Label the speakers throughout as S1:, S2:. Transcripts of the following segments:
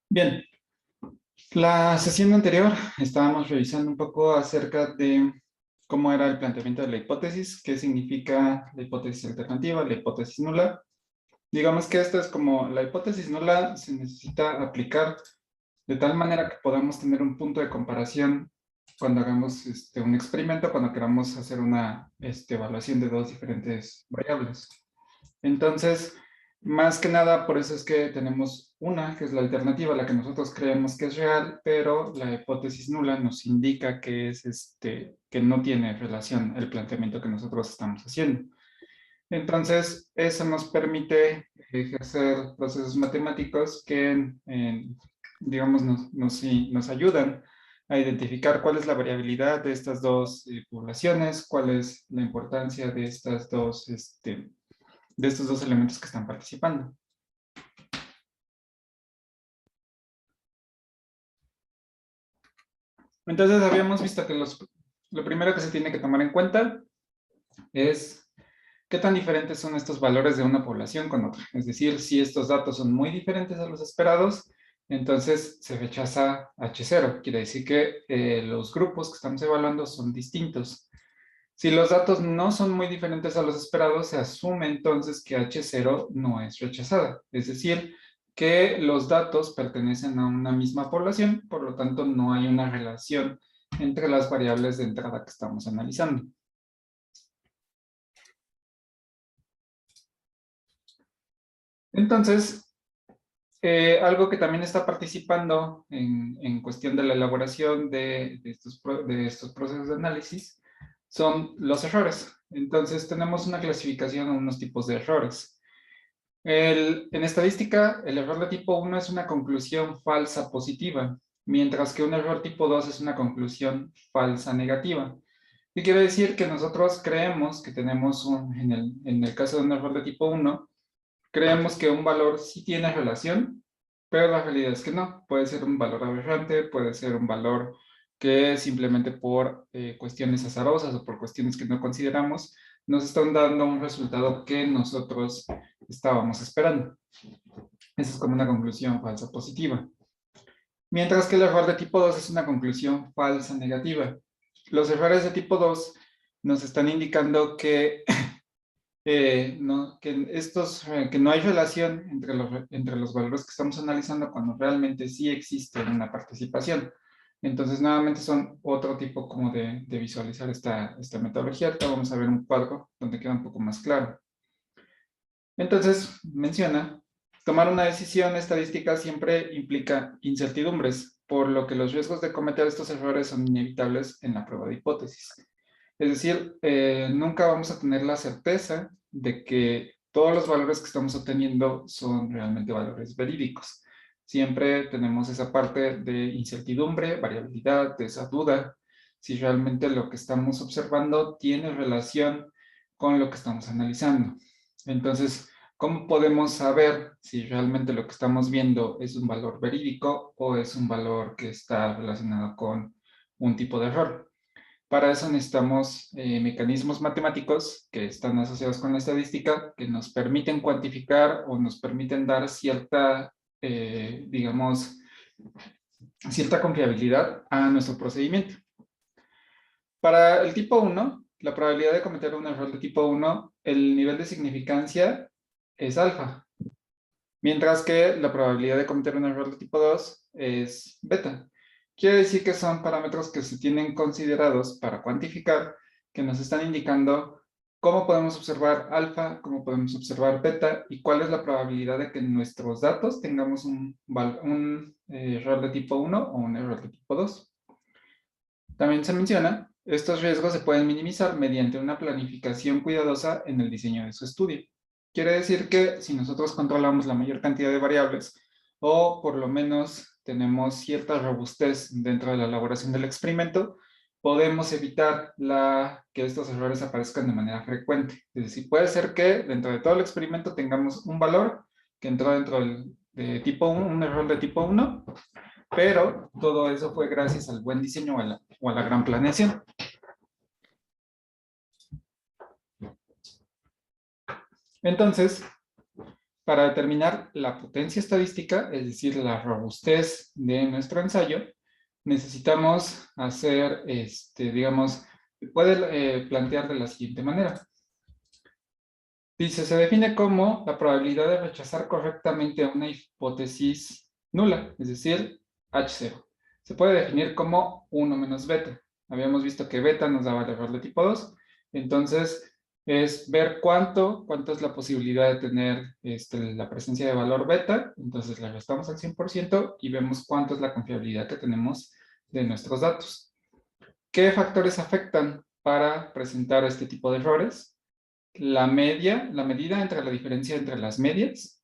S1: Bien, la sesión anterior estábamos revisando un poco acerca de cómo era el planteamiento de la hipótesis, qué significa la hipótesis alternativa, la hipótesis nula. Digamos que esto es como la hipótesis nula se necesita aplicar de tal manera que podamos tener un punto de comparación cuando hagamos un experimento, cuando queramos hacer una evaluación de dos diferentes variables. Entonces, más que nada, por eso es que tenemos una, que es la alternativa, la que nosotros creemos que es real, pero la hipótesis nula nos indica que es que no tiene relación el planteamiento que nosotros estamos haciendo. Entonces, eso nos permite ejercer procesos matemáticos que, digamos, nos ayudan a identificar cuál es la variabilidad de estas dos poblaciones, cuál es la importancia de estas dos, de estos dos elementos que están participando. Entonces habíamos visto que lo primero que se tiene que tomar en cuenta es qué tan diferentes son estos valores de una población con otra. Es decir, si estos datos son muy diferentes a los esperados, entonces se rechaza H0. Quiere decir que los grupos que estamos evaluando son distintos. Si los datos no son muy diferentes a los esperados, se asume entonces que H0 no es rechazada. Es decir, que los datos pertenecen a una misma población, por lo tanto no hay una relación entre las variables de entrada que estamos analizando. Entonces, algo que también está participando en cuestión de la elaboración de estos procesos de análisis son los errores. Entonces, tenemos una clasificación de unos tipos de errores. En estadística, el error de tipo 1 es una conclusión falsa positiva, mientras que un error tipo 2 es una conclusión falsa negativa. ¿Qué quiere decir? Que nosotros creemos que tenemos en el caso de un error de tipo 1, creemos que un valor sí tiene relación, pero la realidad es que no. Puede ser un valor aberrante, puede ser un valor que simplemente por cuestiones azarosas o por cuestiones que no consideramos, nos están dando un resultado que nosotros estábamos esperando. Esa es como una conclusión falsa positiva. Mientras que el error de tipo 2 es una conclusión falsa negativa. Los errores de tipo 2 nos están indicando que que no hay relación entre los valores que estamos analizando cuando realmente sí existe una participación. Entonces, nuevamente son otro tipo como de visualizar esta metodología. Ahorita vamos a ver un cuadro donde queda un poco más claro. Entonces, menciona, tomar una decisión estadística siempre implica incertidumbres, por lo que los riesgos de cometer estos errores son inevitables en la prueba de hipótesis. Es decir, nunca vamos a tener la certeza de que todos los valores que estamos obteniendo son realmente valores verídicos. Siempre tenemos esa parte de incertidumbre, variabilidad, de esa duda, si realmente lo que estamos observando tiene relación con lo que estamos analizando. Entonces, ¿cómo podemos saber si realmente lo que estamos viendo es un valor verídico o es un valor que está relacionado con un tipo de error? Para eso necesitamos mecanismos matemáticos que están asociados con la estadística, que nos permiten cuantificar o nos permiten dar cierta, digamos, cierta confiabilidad a nuestro procedimiento. Para el tipo 1, la probabilidad de cometer un error de tipo 1, el nivel de significancia es alfa, mientras que la probabilidad de cometer un error de tipo 2 es beta. Quiere decir que son parámetros que se tienen considerados para cuantificar, que nos están indicando cómo podemos observar alfa, cómo podemos observar beta y cuál es la probabilidad de que en nuestros datos tengamos un error de tipo 1 o un error de tipo 2. También se menciona, estos riesgos se pueden minimizar mediante una planificación cuidadosa en el diseño de su estudio. Quiere decir que si nosotros controlamos la mayor cantidad de variables o por lo menos tenemos cierta robustez dentro de la elaboración del experimento, podemos evitar que estos errores aparezcan de manera frecuente. Es decir, puede ser que dentro de todo el experimento tengamos un valor que entró dentro de tipo 1, un error de tipo 1, pero todo eso fue gracias al buen diseño o a la gran planeación. Entonces, para determinar la potencia estadística, es decir, la robustez de nuestro ensayo, necesitamos hacer, digamos, puede plantear de la siguiente manera. Dice, se define como la probabilidad de rechazar correctamente una hipótesis nula, es decir, H0. Se puede definir como 1 menos beta. Habíamos visto que beta nos daba el error de tipo 2. Entonces, es ver cuánto es la posibilidad de tener la presencia de valor beta. Entonces, le restamos al 100% y vemos cuánto es la confiabilidad que tenemos de nuestros datos. ¿Qué factores afectan para presentar este tipo de errores? La medida entre la diferencia entre las medias,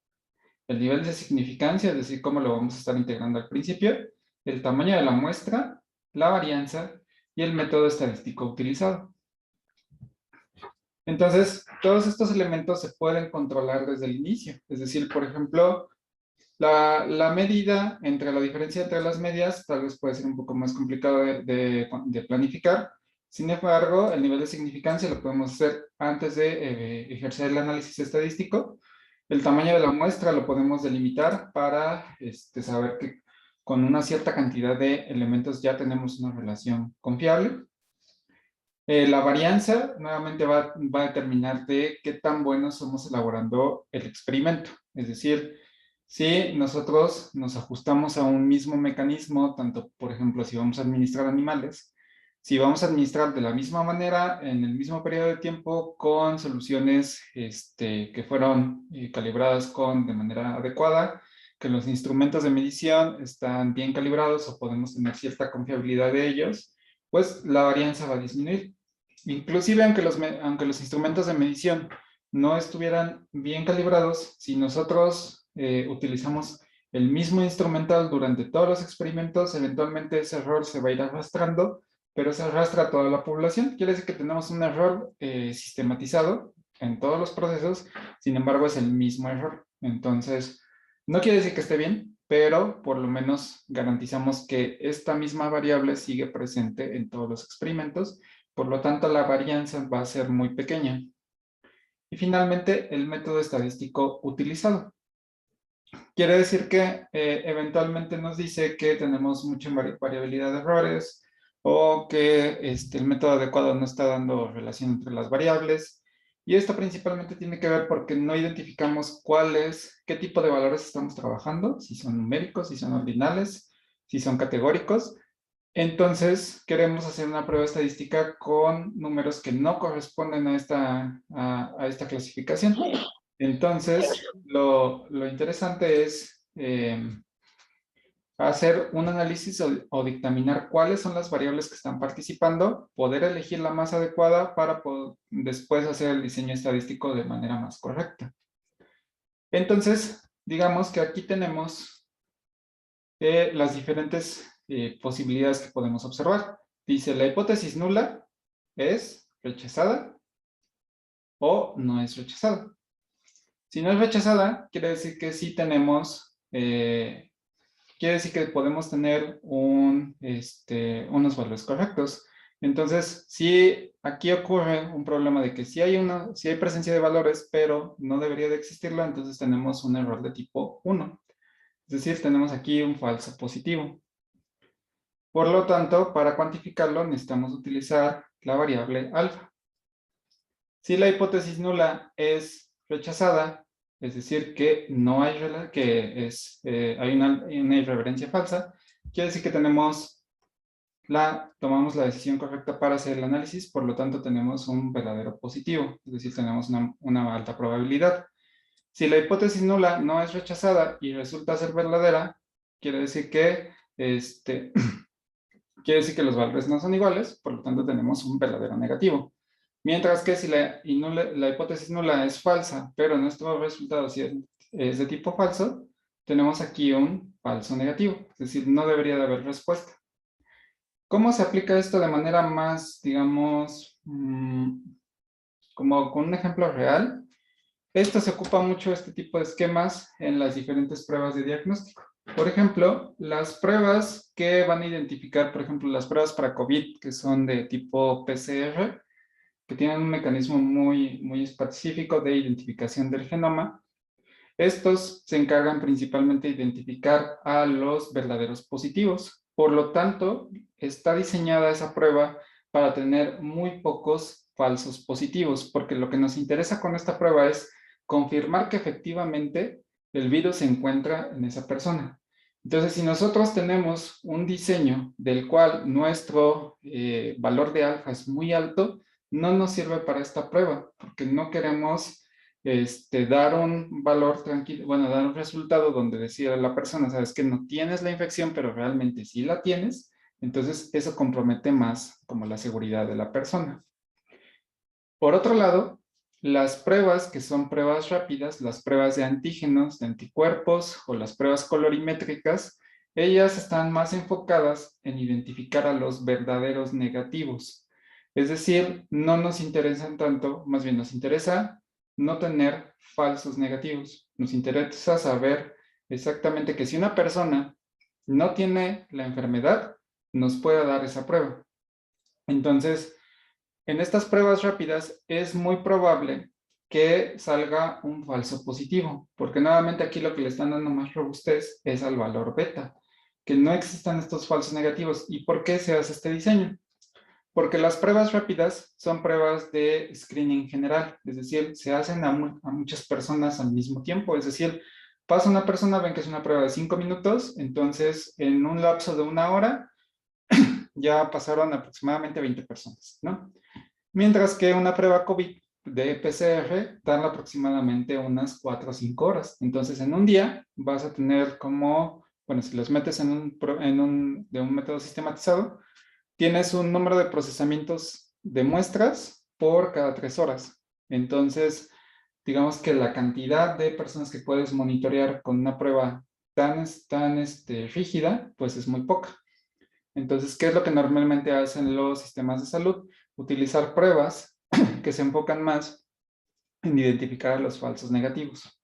S1: el nivel de significancia, es decir, cómo lo vamos a estar integrando al principio, el tamaño de la muestra, la varianza y el método estadístico utilizado. Entonces, todos estos elementos se pueden controlar desde el inicio. Es decir, por ejemplo, la medida entre la diferencia entre las medias tal vez puede ser un poco más complicado de planificar. Sin embargo, el nivel de significancia lo podemos hacer antes de ejercer el análisis estadístico. El tamaño de la muestra lo podemos delimitar para saber que con una cierta cantidad de elementos ya tenemos una relación confiable. La varianza nuevamente va a determinar de qué tan buenos somos elaborando el experimento. Es decir, si nosotros nos ajustamos a un mismo mecanismo, tanto, por ejemplo, si vamos a administrar animales, si vamos a administrar de la misma manera, en el mismo periodo de tiempo, con soluciones que fueron calibradas de manera adecuada, que los instrumentos de medición están bien calibrados o podemos tener cierta confiabilidad de ellos, pues la varianza va a disminuir. Inclusive aunque los instrumentos de medición no estuvieran bien calibrados, si nosotros utilizamos el mismo instrumental durante todos los experimentos, eventualmente ese error se va a ir arrastrando, pero se arrastra a toda la población. Quiere decir que tenemos un error sistematizado en todos los procesos, sin embargo es el mismo error. Entonces, no quiere decir que esté bien, pero por lo menos garantizamos que esta misma variable sigue presente en todos los experimentos, por lo tanto la varianza va a ser muy pequeña. Y finalmente, el método estadístico utilizado. Quiere decir que eventualmente nos dice que tenemos mucha variabilidad de errores o que el método adecuado no está dando relación entre las variables. Y esto principalmente tiene que ver porque no identificamos qué tipo de valores estamos trabajando, si son numéricos, si son ordinales, si son categóricos. Entonces, queremos hacer una prueba estadística con números que no corresponden a esta clasificación. Entonces, lo interesante es hacer un análisis o dictaminar cuáles son las variables que están participando, poder elegir la más adecuada para después hacer el diseño estadístico de manera más correcta. Entonces, digamos que aquí tenemos las diferentes posibilidades que podemos observar. Dice, la hipótesis nula es rechazada o no es rechazada. Si no es rechazada, quiere decir que sí tenemos, quiere decir que podemos tener unos valores correctos. Entonces, si aquí ocurre un problema de que si hay presencia de valores, pero no debería de existirlo, entonces tenemos un error de tipo 1. Es decir, tenemos aquí un falso positivo. Por lo tanto, para cuantificarlo necesitamos utilizar la variable alfa. Si la hipótesis nula es rechazada, es decir, que no hay hay una irreverencia falsa, quiere decir que tomamos la decisión correcta para hacer el análisis, por lo tanto tenemos un verdadero positivo, es decir, tenemos una alta probabilidad. Si la hipótesis nula no es rechazada y resulta ser verdadera, quiere decir que los valores no son iguales, por lo tanto tenemos un verdadero negativo. Mientras que si la hipótesis nula es falsa, pero nuestro resultado es de tipo falso, tenemos aquí un falso negativo, es decir, no debería de haber respuesta. ¿Cómo se aplica esto de manera más, digamos, como con un ejemplo real? Esto se ocupa mucho, este tipo de esquemas, en las diferentes pruebas de diagnóstico. Por ejemplo, las pruebas que van a identificar, por ejemplo, las pruebas para COVID, que son de tipo PCR, que tienen un mecanismo muy específico de identificación del genoma. Estos se encargan principalmente de identificar a los verdaderos positivos. Por lo tanto, está diseñada esa prueba para tener muy pocos falsos positivos, porque lo que nos interesa con esta prueba es confirmar que efectivamente el virus se encuentra en esa persona. Entonces, si nosotros tenemos un diseño del cual nuestro valor de alfa es muy alto, no nos sirve para esta prueba, porque no queremos dar un valor tranquilo, bueno, dar un resultado donde decir a la persona, sabes que no tienes la infección, pero realmente sí la tienes, entonces eso compromete más como la seguridad de la persona. Por otro lado, las pruebas que son pruebas rápidas, las pruebas de antígenos, de anticuerpos o las pruebas colorimétricas, ellas están más enfocadas en identificar a los verdaderos negativos. Es decir, no nos interesan tanto, más bien nos interesa no tener falsos negativos. Nos interesa saber exactamente que si una persona no tiene la enfermedad, nos pueda dar esa prueba. Entonces, en estas pruebas rápidas es muy probable que salga un falso positivo, porque nuevamente aquí lo que le están dando más robustez es al valor beta, que no existan estos falsos negativos. ¿Y por qué se hace este diseño? Porque las pruebas rápidas son pruebas de screening general, es decir, se hacen a muchas personas al mismo tiempo, es decir, pasa una persona, ven que es una prueba de 5 minutos, entonces en un lapso de 1 hora ya pasaron aproximadamente 20 personas, ¿no? Mientras que una prueba COVID de PCR tarda aproximadamente unas 4 o 5 horas. Entonces, en un día vas a tener como, bueno, si los metes de un método sistematizado, tienes un número de procesamientos de muestras por cada 3 horas. Entonces, digamos que la cantidad de personas que puedes monitorear con una prueba tan rígida, pues es muy poca. Entonces, ¿qué es lo que normalmente hacen los sistemas de salud? Utilizar pruebas que se enfocan más en identificar a los falsos negativos.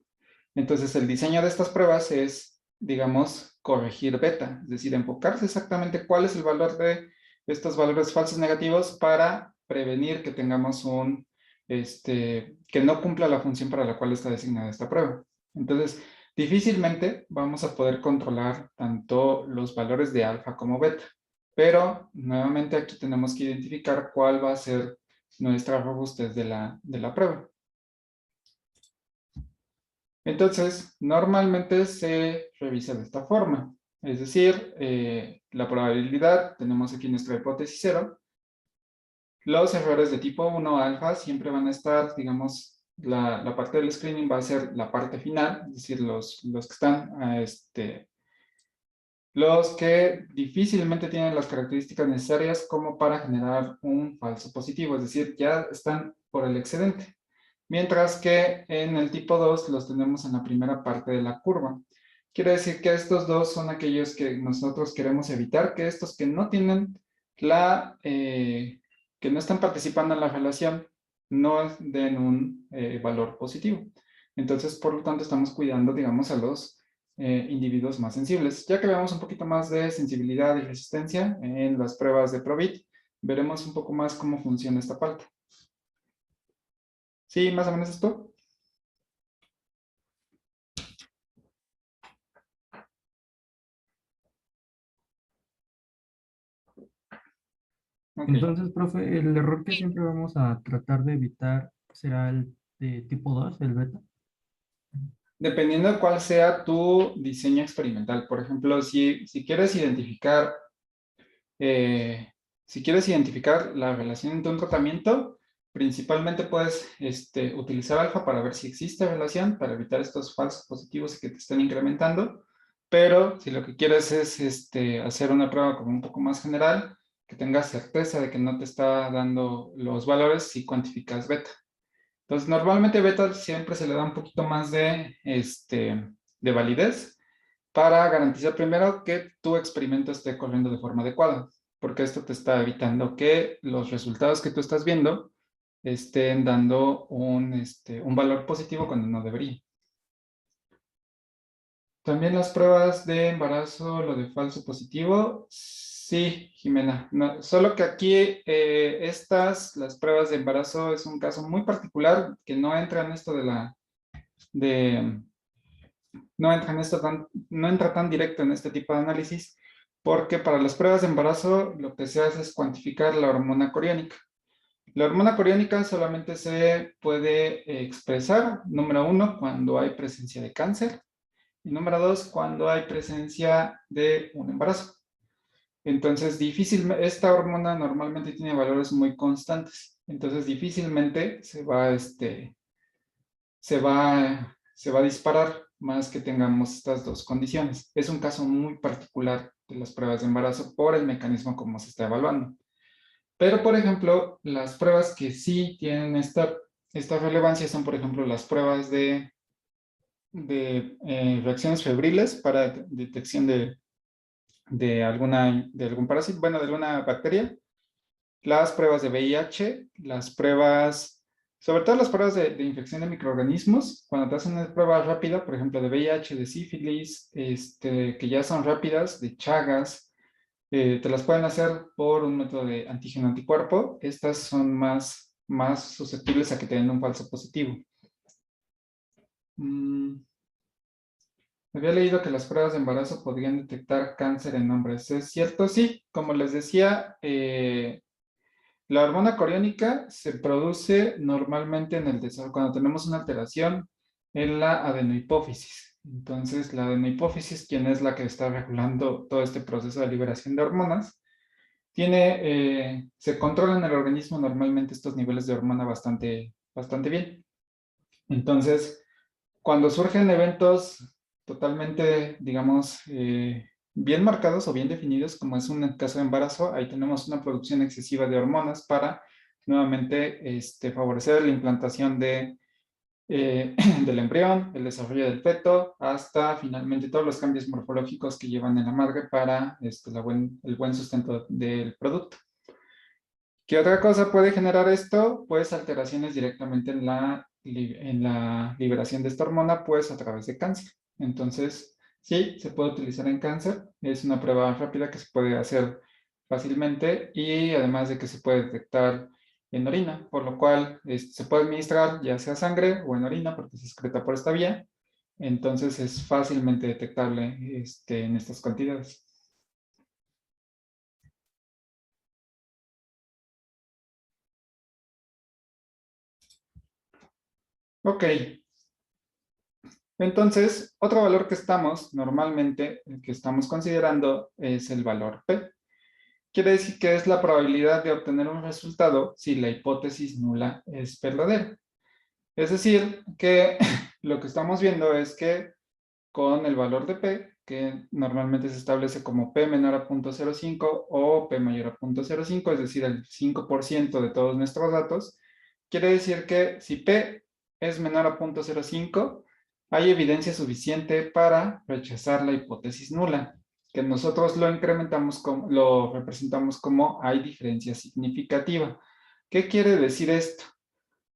S1: Entonces, el diseño de estas pruebas es, digamos, corregir beta, es decir, enfocarse exactamente cuál es el valor de estos valores falsos negativos para prevenir que tengamos que no cumpla la función para la cual está designada esta prueba. Entonces, difícilmente vamos a poder controlar tanto los valores de alfa como beta. Pero, nuevamente, aquí tenemos que identificar cuál va a ser nuestra robustez de la prueba. Entonces, normalmente se revisa de esta forma. Es decir, la probabilidad, tenemos aquí nuestra hipótesis 0. Los errores de tipo 1 alfa siempre van a estar, digamos, la parte del screening va a ser la parte final, es decir, los que están, los que difícilmente tienen las características necesarias como para generar un falso positivo, es decir, ya están por el excedente. Mientras que en el tipo 2 los tenemos en la primera parte de la curva. Quiere decir que estos dos son aquellos que nosotros queremos evitar, que estos que no tienen que no están participando en la relación, no den un valor positivo. Entonces, por lo tanto, estamos cuidando, digamos, a los individuos más sensibles. Ya que veamos un poquito más de sensibilidad y resistencia en las pruebas de PROVIT, veremos un poco más cómo funciona esta parte. ¿Sí, más o menos esto? Okay.
S2: Entonces, profe, el error que siempre vamos a tratar de evitar será el de tipo 2, el beta.
S1: Dependiendo de cuál sea tu diseño experimental. Por ejemplo, si quieres identificar la relación entre un tratamiento, principalmente puedes utilizar alfa para ver si existe relación, para evitar estos falsos positivos que te estén incrementando. Pero si lo que quieres es hacer una prueba como un poco más general, que tengas certeza de que no te está dando los valores, si cuantificas beta. Entonces, normalmente beta siempre se le da un poquito más de validez para garantizar primero que tu experimento esté corriendo de forma adecuada, porque esto te está evitando que los resultados que tú estás viendo estén dando un valor positivo cuando no debería. También las pruebas de embarazo, lo de falso positivo, sí, Jimena. No, solo que aquí las pruebas de embarazo es un caso muy particular que no entra en esto de no entra tan directo en este tipo de análisis, porque para las pruebas de embarazo lo que se hace es cuantificar la hormona coriónica. La hormona coriónica solamente se puede expresar, número 1, cuando hay presencia de cáncer, y número 2, cuando hay presencia de un embarazo. Entonces, esta hormona normalmente tiene valores muy constantes. Entonces, difícilmente se va a disparar más que tengamos estas dos condiciones. Es un caso muy particular de las pruebas de embarazo por el mecanismo como se está evaluando. Pero, por ejemplo, las pruebas que sí tienen esta relevancia son, por ejemplo, las pruebas de reacciones febriles para detección de algún parásito, bueno, de alguna bacteria, las pruebas de VIH, las pruebas, sobre todo las pruebas de infección de microorganismos, cuando te hacen una prueba rápida, por ejemplo, de VIH, de sífilis, que ya son rápidas, de Chagas, te las pueden hacer por un método de antígeno anticuerpo. Estas son más susceptibles a que te den un falso positivo. Había leído que las pruebas de embarazo podrían detectar cáncer en hombres. ¿Es cierto? Sí, como les decía, la hormona coriónica se produce normalmente en el desarrollo, cuando tenemos una alteración en la adenohipófisis. Entonces, la adenohipófisis, quien es la que está regulando todo este proceso de liberación de hormonas, se controla en el organismo normalmente estos niveles de hormona bastante bien. Entonces, cuando surgen eventos totalmente, digamos, bien marcados o bien definidos, como es un caso de embarazo, ahí tenemos una producción excesiva de hormonas para nuevamente favorecer la implantación del embrión, el desarrollo del feto, hasta finalmente todos los cambios morfológicos que llevan en la madre para el buen sustento del producto. ¿Qué otra cosa puede generar esto? Pues alteraciones directamente en la liberación de esta hormona, pues a través de cáncer. Entonces, sí, se puede utilizar en cáncer. Es una prueba rápida que se puede hacer fácilmente y además de que se puede detectar en orina, por lo cual se puede administrar ya sea sangre o en orina porque se excreta por esta vía. Entonces es fácilmente detectable en estas cantidades. Ok. Entonces, otro valor que que estamos considerando es el valor P. Quiere decir que es la probabilidad de obtener un resultado si la hipótesis nula es verdadera. Es decir, que lo que estamos viendo es que con el valor de P, que normalmente se establece como P menor a 0.05 o P mayor a 0.05, es decir, el 5% de todos nuestros datos, quiere decir que si P es menor a 0.05, hay evidencia suficiente para rechazar la hipótesis nula, que nosotros lo representamos como hay diferencia significativa. ¿Qué quiere decir esto?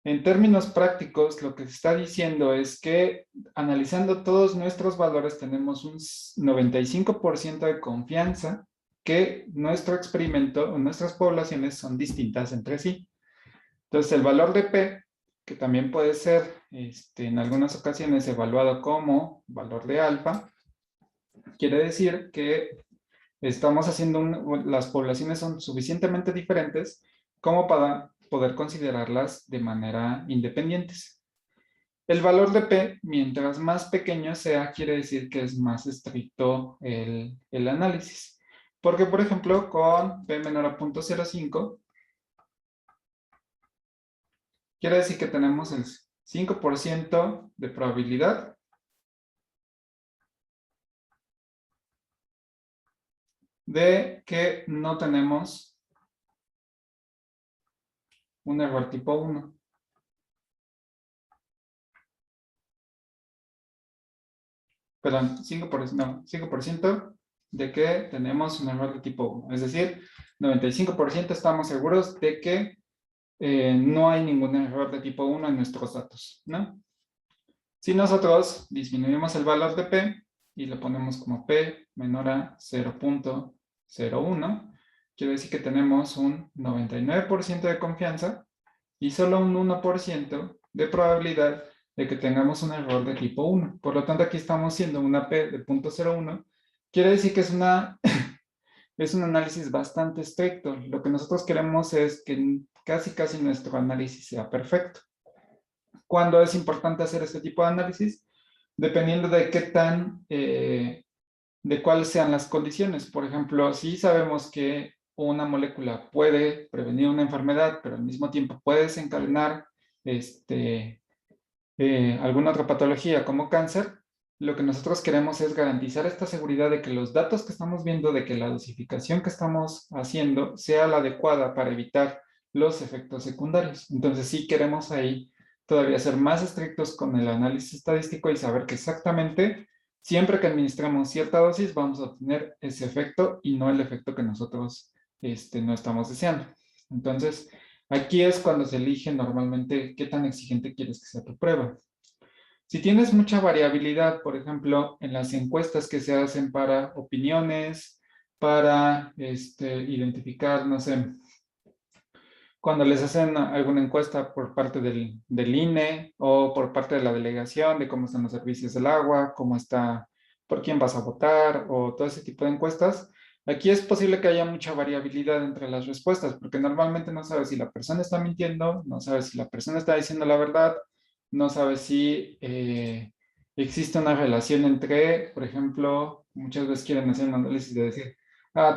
S1: En términos prácticos, lo que se está diciendo es que analizando todos nuestros valores tenemos un 95% de confianza que nuestro experimento o nuestras poblaciones son distintas entre sí. Entonces, el valor de P, que también puede ser en algunas ocasiones evaluado como valor de alfa, quiere decir que estamos haciendo las poblaciones son suficientemente diferentes como para poder considerarlas de manera independientes. El valor de P, mientras más pequeño sea, quiere decir que es más estricto el análisis. Porque, por ejemplo, con P menor a 0.05, quiere decir que tenemos el 5% de probabilidad de que no tenemos un error tipo 1. Perdón, 5% de que tenemos un error de tipo 1. Es decir, 95% estamos seguros de que no hay ningún error de tipo 1 en nuestros datos, ¿no? Si nosotros disminuimos el valor de P y lo ponemos como P menor a 0.01, quiere decir que tenemos un 99% de confianza y solo un 1% de probabilidad de que tengamos un error de tipo 1. Por lo tanto, aquí estamos haciendo una P de 0.01. Quiere decir que es es un análisis bastante estricto. Lo que nosotros queremos es que casi nuestro análisis sea perfecto. ¿Cuándo es importante hacer este tipo de análisis? Dependiendo de qué de cuáles sean las condiciones. Por ejemplo, si sabemos que una molécula puede prevenir una enfermedad, pero al mismo tiempo puede desencadenar alguna otra patología como cáncer, lo que nosotros queremos es garantizar esta seguridad de que los datos que estamos viendo, de que la dosificación que estamos haciendo sea la adecuada para evitar los efectos secundarios. Entonces sí queremos ahí todavía ser más estrictos con el análisis estadístico y saber que exactamente siempre que administramos cierta dosis vamos a obtener ese efecto y no el efecto que nosotros no estamos deseando. Entonces, aquí es cuando se elige normalmente qué tan exigente quieres que sea tu prueba. Si tienes mucha variabilidad, por ejemplo, en las encuestas que se hacen para opiniones, para identificar, no sé, cuando les hacen alguna encuesta por parte del INE o por parte de la delegación de cómo están los servicios del agua, cómo está, por quién vas a votar o todo ese tipo de encuestas, aquí es posible que haya mucha variabilidad entre las respuestas, porque normalmente no sabes si la persona está mintiendo, no sabes si la persona está diciendo la verdad, no sabes si existe una relación entre, por ejemplo, muchas veces quieren hacer un análisis de decir,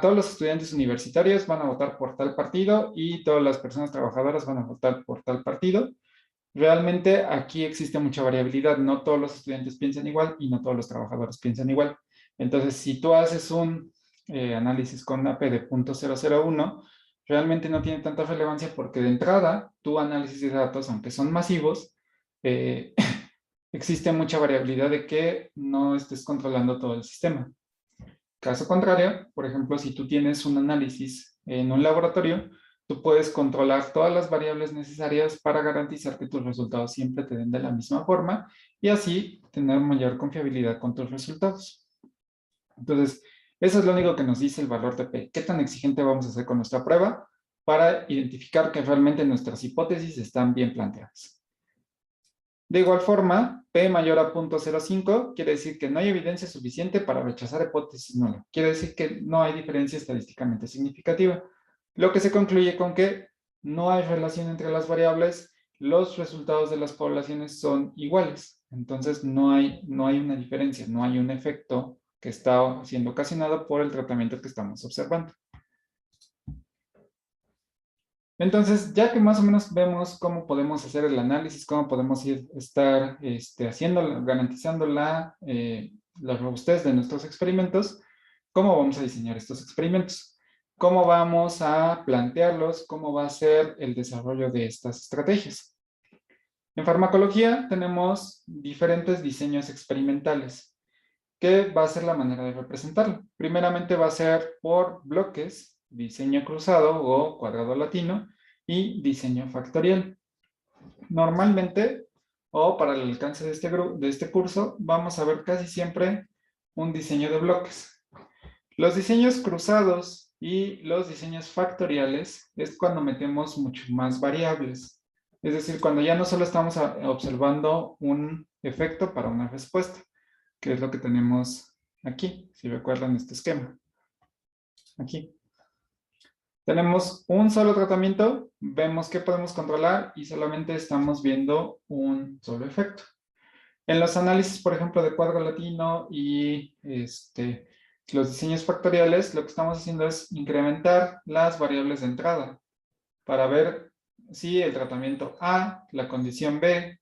S1: todos los estudiantes universitarios van a votar por tal partido y todas las personas trabajadoras van a votar por tal partido. Realmente aquí existe mucha variabilidad. No todos los estudiantes piensan igual y no todos los trabajadores piensan igual. Entonces, si tú haces un análisis con una P de 0.001, realmente no tiene tanta relevancia porque de entrada, tu análisis de datos, aunque son masivos, eh, existe mucha variabilidad de que no estés controlando todo el sistema. Caso contrario, por ejemplo, si tú tienes un análisis en un laboratorio, tú puedes controlar todas las variables necesarias para garantizar que tus resultados siempre te den de la misma forma y así tener mayor confiabilidad con tus resultados. Entonces, eso es lo único que nos dice el valor de P. ¿Qué tan exigente vamos a hacer con nuestra prueba para identificar que realmente nuestras hipótesis están bien planteadas? De igual forma, P mayor a 0.05 quiere decir que no hay evidencia suficiente para rechazar hipótesis nula. Quiere decir que no hay diferencia estadísticamente significativa, lo que se concluye con que no hay relación entre las variables, los resultados de las poblaciones son iguales. Entonces no hay una diferencia, no hay un efecto que está siendo ocasionado por el tratamiento que estamos observando. Entonces, ya que más o menos vemos cómo podemos hacer el análisis, cómo podemos estar haciendo, garantizando la robustez de nuestros experimentos, ¿cómo vamos a diseñar estos experimentos? ¿Cómo vamos a plantearlos? ¿Cómo va a ser el desarrollo de estas estrategias? En farmacología tenemos diferentes diseños experimentales. ¿Qué va a ser la manera de representarlo? Primeramente va a ser por bloques, diseño cruzado o cuadrado latino y diseño factorial. Normalmente, o para el alcance de este curso, vamos a ver casi siempre un diseño de bloques. Los diseños cruzados y los diseños factoriales es cuando metemos mucho más variables. Es decir, cuando ya no solo estamos observando un efecto para una respuesta, que es lo que tenemos aquí, si recuerdan este esquema. Aquí. Tenemos un solo tratamiento, vemos que podemos controlar y solamente estamos viendo un solo efecto. En los análisis, por ejemplo, de cuadro latino y los diseños factoriales, lo que estamos haciendo es incrementar las variables de entrada para ver si el tratamiento A, la condición B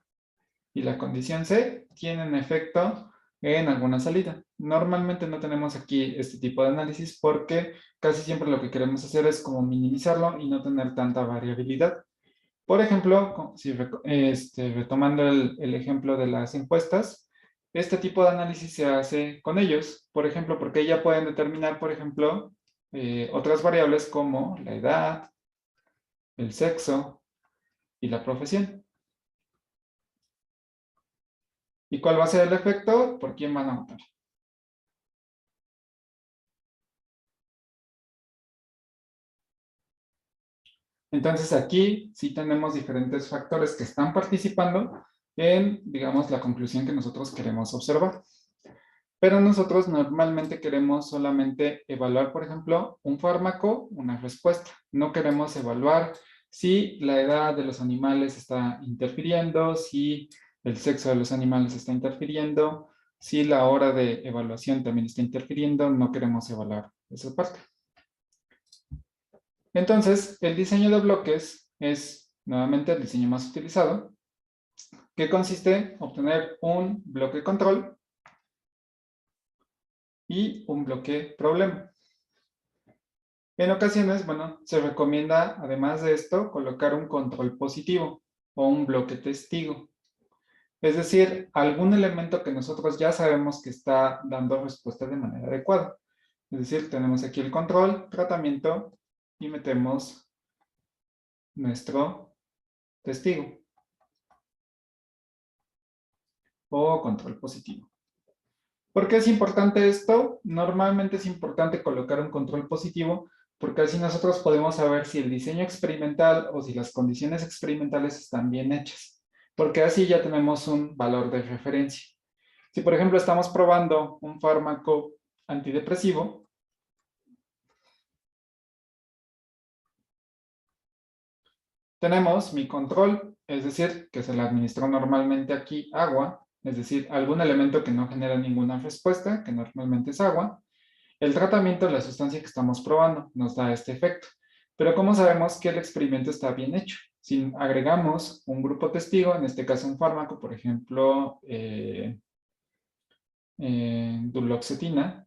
S1: y la condición C tienen efecto en alguna salida. Normalmente no tenemos aquí este tipo de análisis porque casi siempre lo que queremos hacer es como minimizarlo y no tener tanta variabilidad. Por ejemplo, si retomando el ejemplo de las encuestas, este tipo de análisis se hace con ellos, por ejemplo, porque ya pueden determinar, por ejemplo, otras variables como la edad, el sexo y la profesión. ¿Y cuál va a ser el efecto? ¿Por quién van a votar? Entonces aquí sí tenemos diferentes factores que están participando en, digamos, la conclusión que nosotros queremos observar. Pero nosotros normalmente queremos solamente evaluar, por ejemplo, un fármaco, una respuesta. No queremos evaluar si la edad de los animales está interfiriendo, si el sexo de los animales está interfiriendo, si la hora de evaluación también está interfiriendo. No queremos evaluar esa parte. Entonces, el diseño de bloques es nuevamente el diseño más utilizado, que consiste en obtener un bloque control y un bloque problema. En ocasiones, bueno, se recomienda, además de esto, colocar un control positivo o un bloque testigo. Es decir, algún elemento que nosotros ya sabemos que está dando respuesta de manera adecuada. Es decir, tenemos aquí el control, tratamiento y metemos nuestro testigo o control positivo. ¿Por qué es importante esto? Normalmente es importante colocar un control positivo porque así nosotros podemos saber si el diseño experimental o si las condiciones experimentales están bien hechas. Porque así ya tenemos un valor de referencia. Si, por ejemplo, estamos probando un fármaco antidepresivo, tenemos mi control, es decir, que se le administró normalmente aquí agua, es decir, algún elemento que no genera ninguna respuesta, que normalmente es agua. El tratamiento, la sustancia que estamos probando, nos da este efecto. Pero ¿cómo sabemos que el experimento está bien hecho? Si agregamos un grupo testigo, en este caso un fármaco, por ejemplo, duloxetina.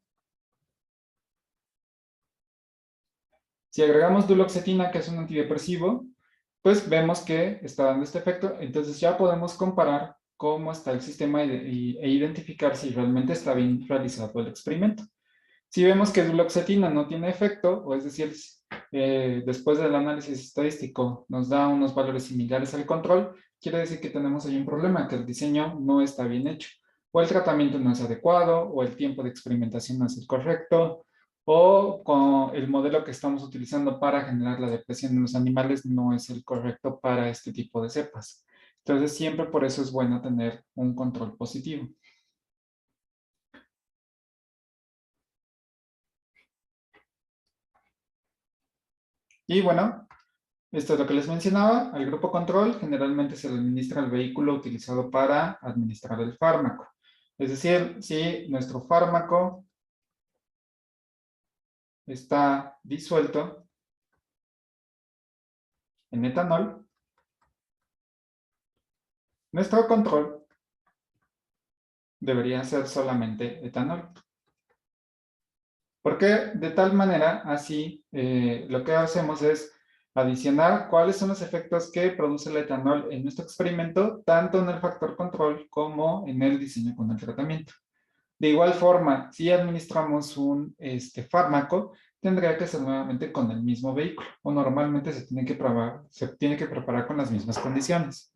S1: Si agregamos duloxetina, que es un antidepresivo, pues vemos que está dando este efecto. Entonces ya podemos comparar cómo está el sistema e identificar si realmente está bien realizado el experimento. Si vemos que duloxetina no tiene efecto, o es decir, después del análisis estadístico nos da unos valores similares al control, quiere decir que tenemos ahí un problema, que el diseño no está bien hecho, o el tratamiento no es adecuado, o el tiempo de experimentación no es el correcto, o con el modelo que estamos utilizando para generar la depresión en los animales no es el correcto para este tipo de cepas. Entonces, siempre por eso es bueno tener un control positivo. Y bueno, esto es lo que les mencionaba. Al grupo control generalmente se le administra el vehículo utilizado para administrar el fármaco. Es decir, si nuestro fármaco está disuelto en etanol, nuestro control debería ser solamente etanol. Porque de tal manera, así, lo que hacemos es adicionar cuáles son los efectos que produce el etanol en nuestro experimento, tanto en el factor control como en el diseño con el tratamiento. De igual forma, si administramos un fármaco, tendría que ser nuevamente con el mismo vehículo, o normalmente se tiene que preparar con las mismas condiciones.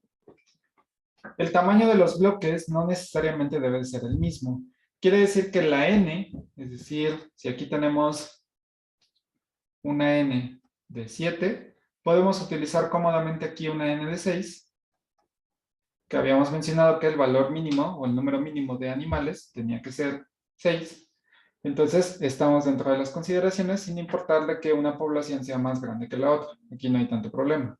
S1: El tamaño de los bloques no necesariamente debe ser el mismo. Quiere decir que la n, es decir, si aquí tenemos una n de 7, podemos utilizar cómodamente aquí una n de 6, que habíamos mencionado que el valor mínimo o el número mínimo de animales tenía que ser 6. Entonces, estamos dentro de las consideraciones sin importarle que una población sea más grande que la otra. Aquí no hay tanto problema.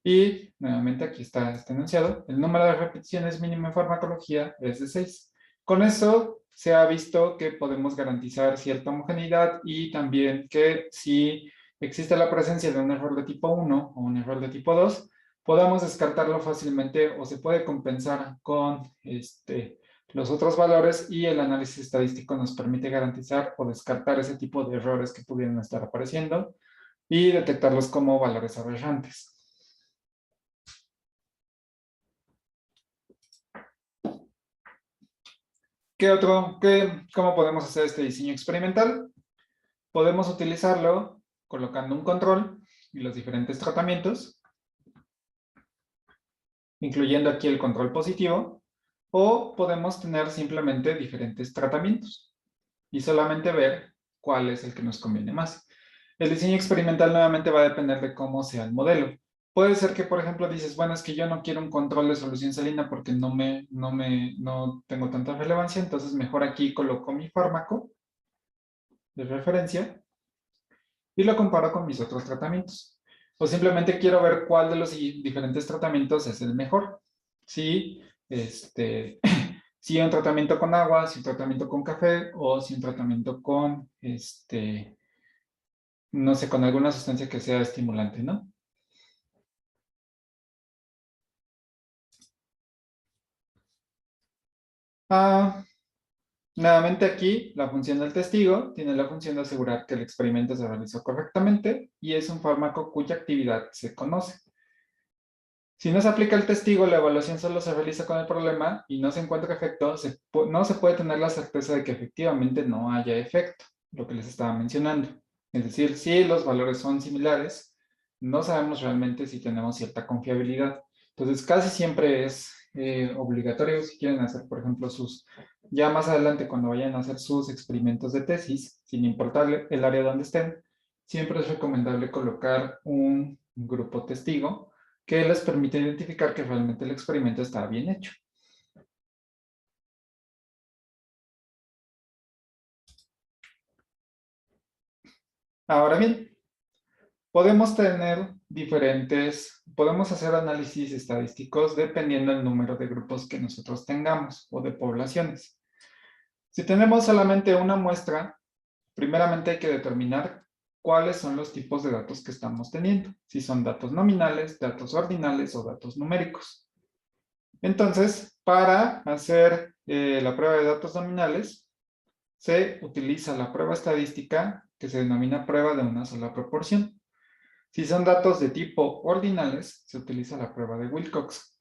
S1: Y, nuevamente, aquí está este enunciado. El número de repeticiones mínimo en farmacología es de 6. Con eso, se ha visto que podemos garantizar cierta homogeneidad y también que si existe la presencia de un error de tipo 1 o un error de tipo 2, podamos descartarlo fácilmente o se puede compensar con los otros valores y el análisis estadístico nos permite garantizar o descartar ese tipo de errores que pudieran estar apareciendo y detectarlos como valores aberrantes. ¿Cómo podemos hacer este diseño experimental? Podemos utilizarlo colocando un control y los diferentes tratamientos, incluyendo aquí el control positivo, o podemos tener simplemente diferentes tratamientos y solamente ver cuál es el que nos conviene más. El diseño experimental nuevamente va a depender de cómo sea el modelo. Puede ser que, por ejemplo, dices, bueno, es que yo no quiero un control de solución salina porque no tengo tanta relevancia, entonces mejor aquí coloco mi fármaco de referencia y lo comparo con mis otros tratamientos. O simplemente quiero ver cuál de los diferentes tratamientos es el mejor. Si, si un tratamiento con agua, si un tratamiento con café o si un tratamiento con, no sé, con alguna sustancia que sea estimulante, ¿no? Ah, nuevamente aquí, la función del testigo tiene la función de asegurar que el experimento se realizó correctamente y es un fármaco cuya actividad se conoce. Si no se aplica el testigo, la evaluación solo se realiza con el problema y no se encuentra efecto, no se puede tener la certeza de que efectivamente no haya efecto, lo que les estaba mencionando. Es decir, si los valores son similares, no sabemos realmente si tenemos cierta confiabilidad. Entonces, casi siempre es obligatorio si quieren hacer, por ejemplo, ya más adelante cuando vayan a hacer sus experimentos de tesis, sin importar el área donde estén, siempre es recomendable colocar un grupo testigo que les permite identificar que realmente el experimento está bien hecho. Ahora bien, podemos hacer análisis estadísticos dependiendo del número de grupos que nosotros tengamos o de poblaciones. Si tenemos solamente una muestra, primeramente hay que determinar cuáles son los tipos de datos que estamos teniendo, si son datos nominales, datos ordinales o datos numéricos. Entonces, para hacer la prueba de datos nominales, se utiliza la prueba estadística que se denomina prueba de una sola proporción. Si son datos de tipo ordinales, se utiliza la prueba de Wilcox.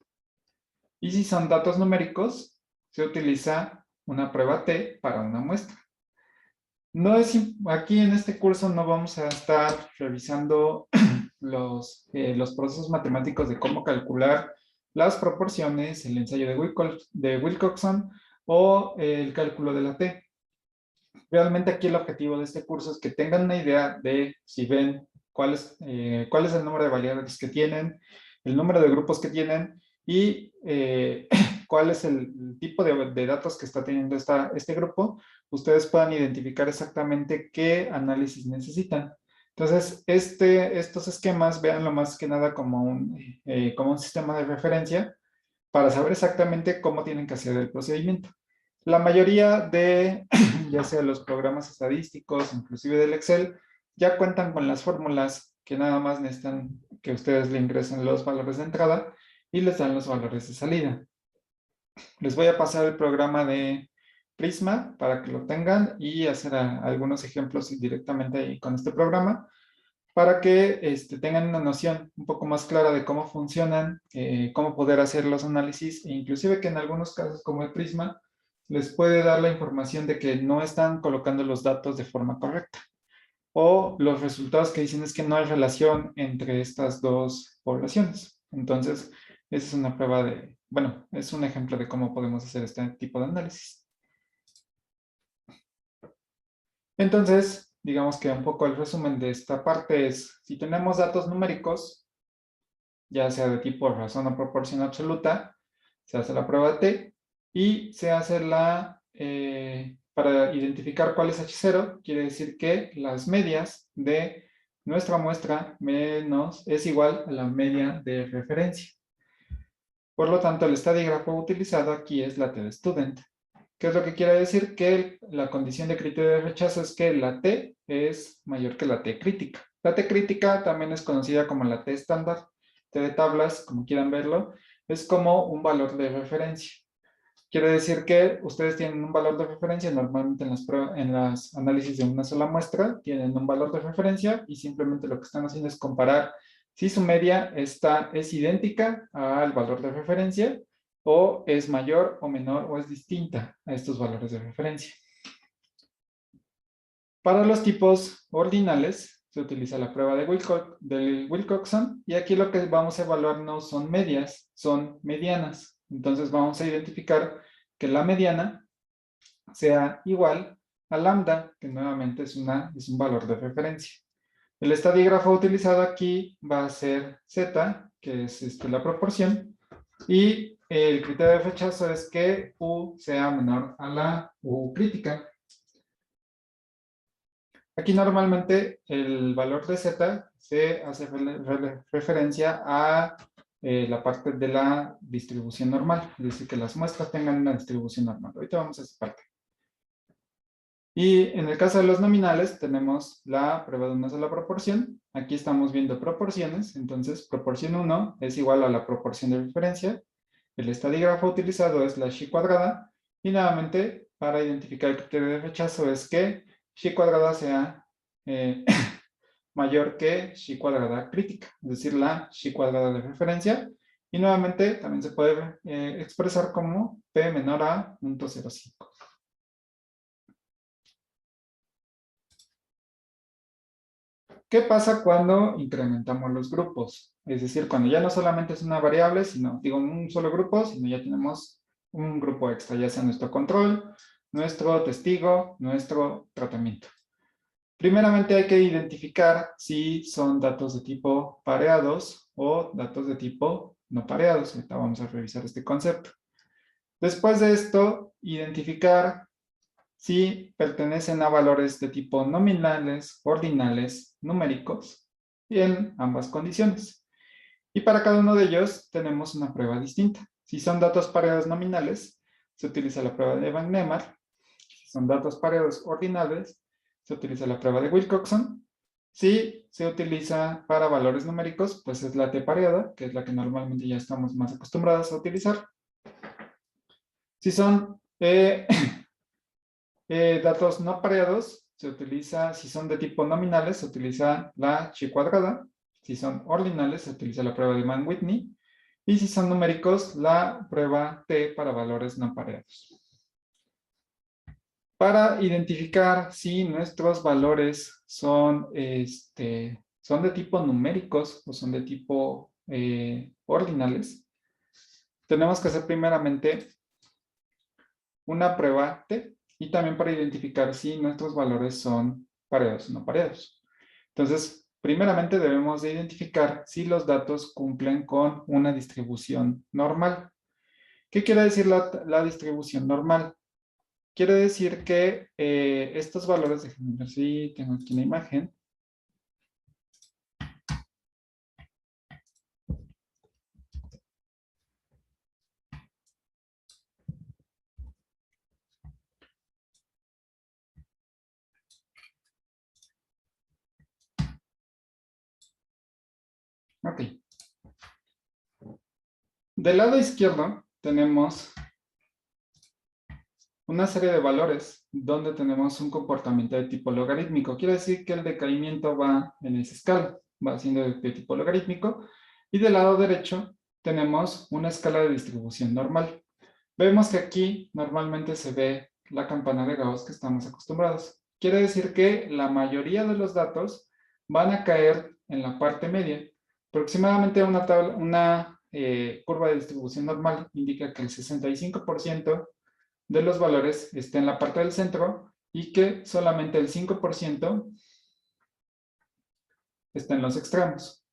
S1: Y si son datos numéricos, se utiliza una prueba T para una muestra. Aquí en este curso no vamos a estar revisando los procesos matemáticos de cómo calcular las proporciones, el ensayo de Wilcoxon o el cálculo de la T. Realmente aquí el objetivo de este curso es que tengan una idea de si ven cuál es el número de variables que tienen, el número de grupos que tienen y cuál es el tipo de datos que está teniendo este grupo, ustedes puedan identificar exactamente qué análisis necesitan. Entonces, estos esquemas, véanlo más que nada como un sistema de referencia para saber exactamente cómo tienen que hacer el procedimiento. La mayoría de, ya sea los programas estadísticos, inclusive del Excel, ya cuentan con las fórmulas que nada más necesitan que ustedes le ingresen los valores de entrada y les dan los valores de salida. Les voy a pasar el programa de Prisma para que lo tengan y hacer algunos ejemplos directamente ahí con este programa para que tengan una noción un poco más clara de cómo funcionan, cómo poder hacer los análisis e inclusive que en algunos casos como el Prisma les puede dar la información de que no están colocando los datos de forma correcta o los resultados que dicen es que no hay relación entre estas dos poblaciones. Entonces, esa es una prueba bueno, es un ejemplo de cómo podemos hacer este tipo de análisis. Entonces, digamos que un poco el resumen de esta parte es, si tenemos datos numéricos, ya sea de tipo razón o proporción absoluta, se hace la prueba T y se hace para identificar cuál es H0, quiere decir que las medias de nuestra muestra es igual a la media de referencia. Por lo tanto, el estadígrafo utilizado aquí es la T de student. ¿Qué es lo que quiere decir? Que la condición de criterio de rechazo es que la T es mayor que la T crítica. La T crítica también es conocida como la T estándar, T de tablas, como quieran verlo, es como un valor de referencia. Quiere decir que ustedes tienen un valor de referencia, normalmente en las análisis de una sola muestra, tienen un valor de referencia y simplemente lo que están haciendo es comparar si su media es idéntica al valor de referencia o es mayor o menor o es distinta a estos valores de referencia. Para los tipos ordinales se utiliza la prueba de Wilcoxon y aquí lo que vamos a evaluar no son medias, son medianas. Entonces vamos a identificar que la mediana sea igual a lambda, que nuevamente es un valor de referencia. El estadígrafo utilizado aquí va a ser Z que es la proporción, y el criterio de rechazo es que U sea menor a la U crítica. Aquí normalmente el valor de Z se hace referencia a la parte de la distribución normal, es decir, que las muestras tengan una distribución normal. Ahorita vamos a esa parte. Y en el caso de los nominales tenemos la prueba de una sola proporción. Aquí estamos viendo proporciones, entonces proporción 1 es igual a la proporción de referencia. El estadígrafo utilizado es la xi cuadrada. Y nuevamente, para identificar el criterio de rechazo es que xi cuadrada sea mayor que xi cuadrada crítica, es decir, la xi cuadrada de referencia. Y nuevamente también se puede expresar como p menor a 0.05. ¿Qué pasa cuando incrementamos los grupos? Es decir, cuando ya no solamente es una variable, sino, digo, un solo grupo, sino ya tenemos un grupo extra, ya sea nuestro control, nuestro testigo, nuestro tratamiento. Primeramente hay que identificar si son datos de tipo pareados o datos de tipo no pareados. Ahorita vamos a revisar este concepto. Después de esto, identificar si pertenecen a valores de tipo nominales, ordinales, numéricos, y en ambas condiciones. Y para cada uno de ellos tenemos una prueba distinta. Si son datos pareados nominales, se utiliza la prueba de Van Nemar. Si son datos pareados ordinales, se utiliza la prueba de Wilcoxon. Si se utiliza para valores numéricos, pues es la t-pareada, que es la que normalmente ya estamos más acostumbrados a utilizar. Si son datos no pareados, se utiliza, si son de tipo nominales, se utiliza la xi cuadrada. Si son ordinales, se utiliza la prueba de Mann-Whitney. Y si son numéricos, la prueba T para valores no pareados. Para identificar si nuestros valores son de tipo numéricos o son de tipo ordinales, tenemos que hacer primeramente una prueba T y también para identificar si nuestros valores son pareados o no pareados. Entonces, primeramente debemos de identificar si los datos cumplen con una distribución normal. ¿Qué quiere decir la distribución normal? Quiere decir que estos valores, déjenme ver si tengo aquí una imagen. Ok. Del lado izquierdo tenemos una serie de valores donde tenemos un comportamiento de tipo logarítmico. Quiere decir que el decaimiento va en esa escala, va siendo de tipo logarítmico. Y del lado derecho tenemos una escala de distribución normal. Vemos que aquí normalmente se ve la campana de Gauss que estamos acostumbrados. Quiere decir que la mayoría de los datos van a caer en la parte media. Aproximadamente una curva de distribución normal indica que el 65% de los valores está en la parte del centro y que solamente el 5% está en los extremos.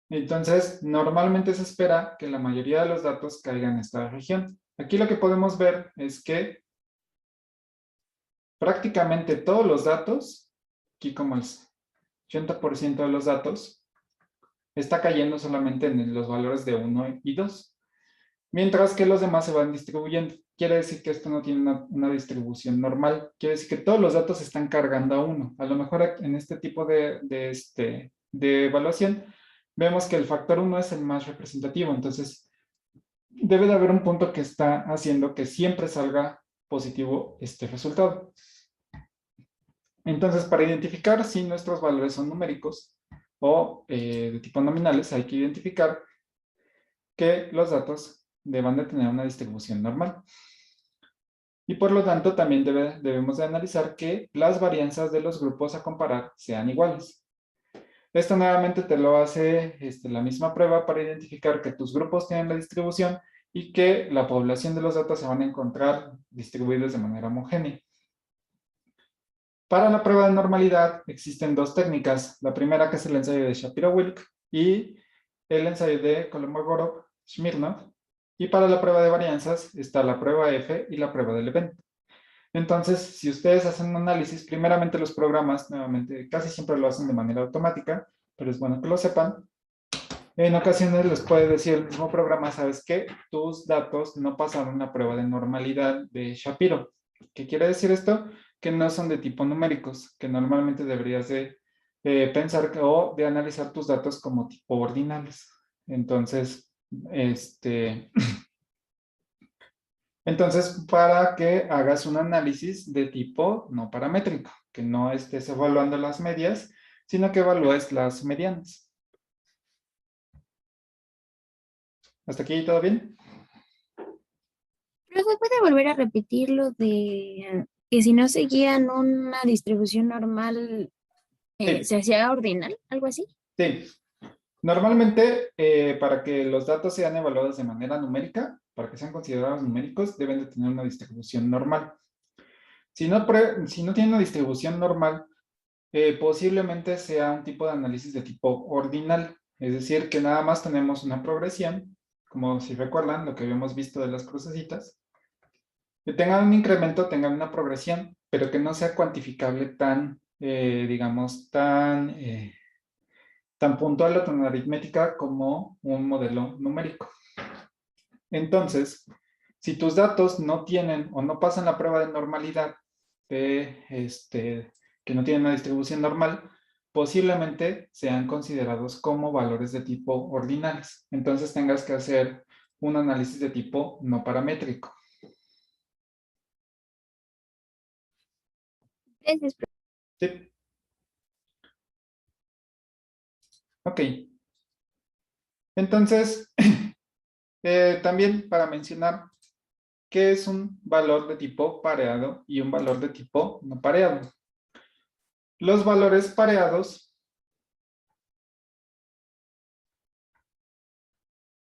S1: Entonces, normalmente se espera que la mayoría de los datos caigan en esta región. Aquí lo que podemos ver es que prácticamente todos los datos, aquí como el 80% de los datos, está cayendo solamente en los valores de 1 y 2. Mientras que los demás se van distribuyendo. Quiere decir que esto no tiene una distribución normal. Quiere decir que todos los datos se están cargando a 1. A lo mejor en este tipo de evaluación, vemos que el factor 1 es el más representativo. Entonces, debe de haber un punto que está haciendo que siempre salga positivo este resultado. Entonces, para identificar si nuestros valores son numéricos o de tipo nominales, hay que identificar que los datos deban de tener una distribución normal. Y por lo tanto, también debemos de analizar que las varianzas de los grupos a comparar sean iguales. Esto nuevamente te lo hace la misma prueba para identificar que tus grupos tienen la distribución y que la población de los datos se van a encontrar distribuidos de manera homogénea. Para la prueba de normalidad existen dos técnicas. La primera, que es el ensayo de Shapiro-Wilk, y el ensayo de Kolmogorov-Smirnov, y para la prueba de varianzas está la prueba F y la prueba del evento. Entonces, si ustedes hacen un análisis, primeramente los programas, nuevamente, casi siempre lo hacen de manera automática, pero es bueno que lo sepan. En ocasiones les puede decir el mismo programa, ¿sabes qué? Tus datos no pasaron la prueba de normalidad de Shapiro. ¿Qué quiere decir esto? Que no son de tipo numéricos, que normalmente deberías de pensar o de analizar tus datos como tipo ordinales. Entonces, entonces, para que hagas un análisis de tipo no paramétrico, que no estés evaluando las medias, sino que evalúes las medianas. ¿Hasta aquí todo bien?
S3: Luego puede volver a repetir lo de que si no seguían una distribución normal,
S1: Sí,
S3: se hacía ordinal, algo así.
S1: sí. Normalmente, para que los datos sean evaluados de manera numérica, para que sean considerados numéricos, deben de tener una distribución normal. Si no tienen una distribución normal, posiblemente sea un tipo de análisis de tipo ordinal, es decir, que nada más tenemos una progresión, como si recuerdan lo que habíamos visto de las crucecitas, que tengan un incremento, tengan una progresión, pero que no sea cuantificable tan, digamos, tan puntual o tan aritmética como un modelo numérico. Entonces, si tus datos no tienen o no pasan la prueba de normalidad, que no tienen una distribución normal, posiblemente sean considerados como valores de tipo ordinales. Entonces tengas que hacer un análisis de tipo no paramétrico.
S3: Gracias.
S1: ¿Sí? Ok. Entonces, también para mencionar qué es un valor de tipo pareado y un valor de tipo no pareado. Los valores pareados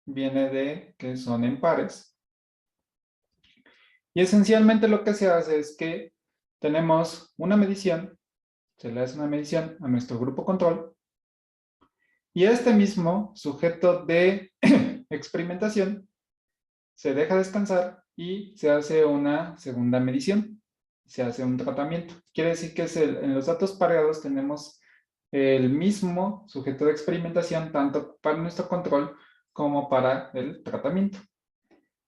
S1: viene de que son en pares. Y esencialmente lo que se hace es que tenemos una medición, se le hace una medición a nuestro grupo control, y a este mismo sujeto de experimentación se deja descansar y se hace una segunda medición, se hace un tratamiento. Quiere decir que en los datos pareados tenemos el mismo sujeto de experimentación tanto para nuestro control como para el tratamiento.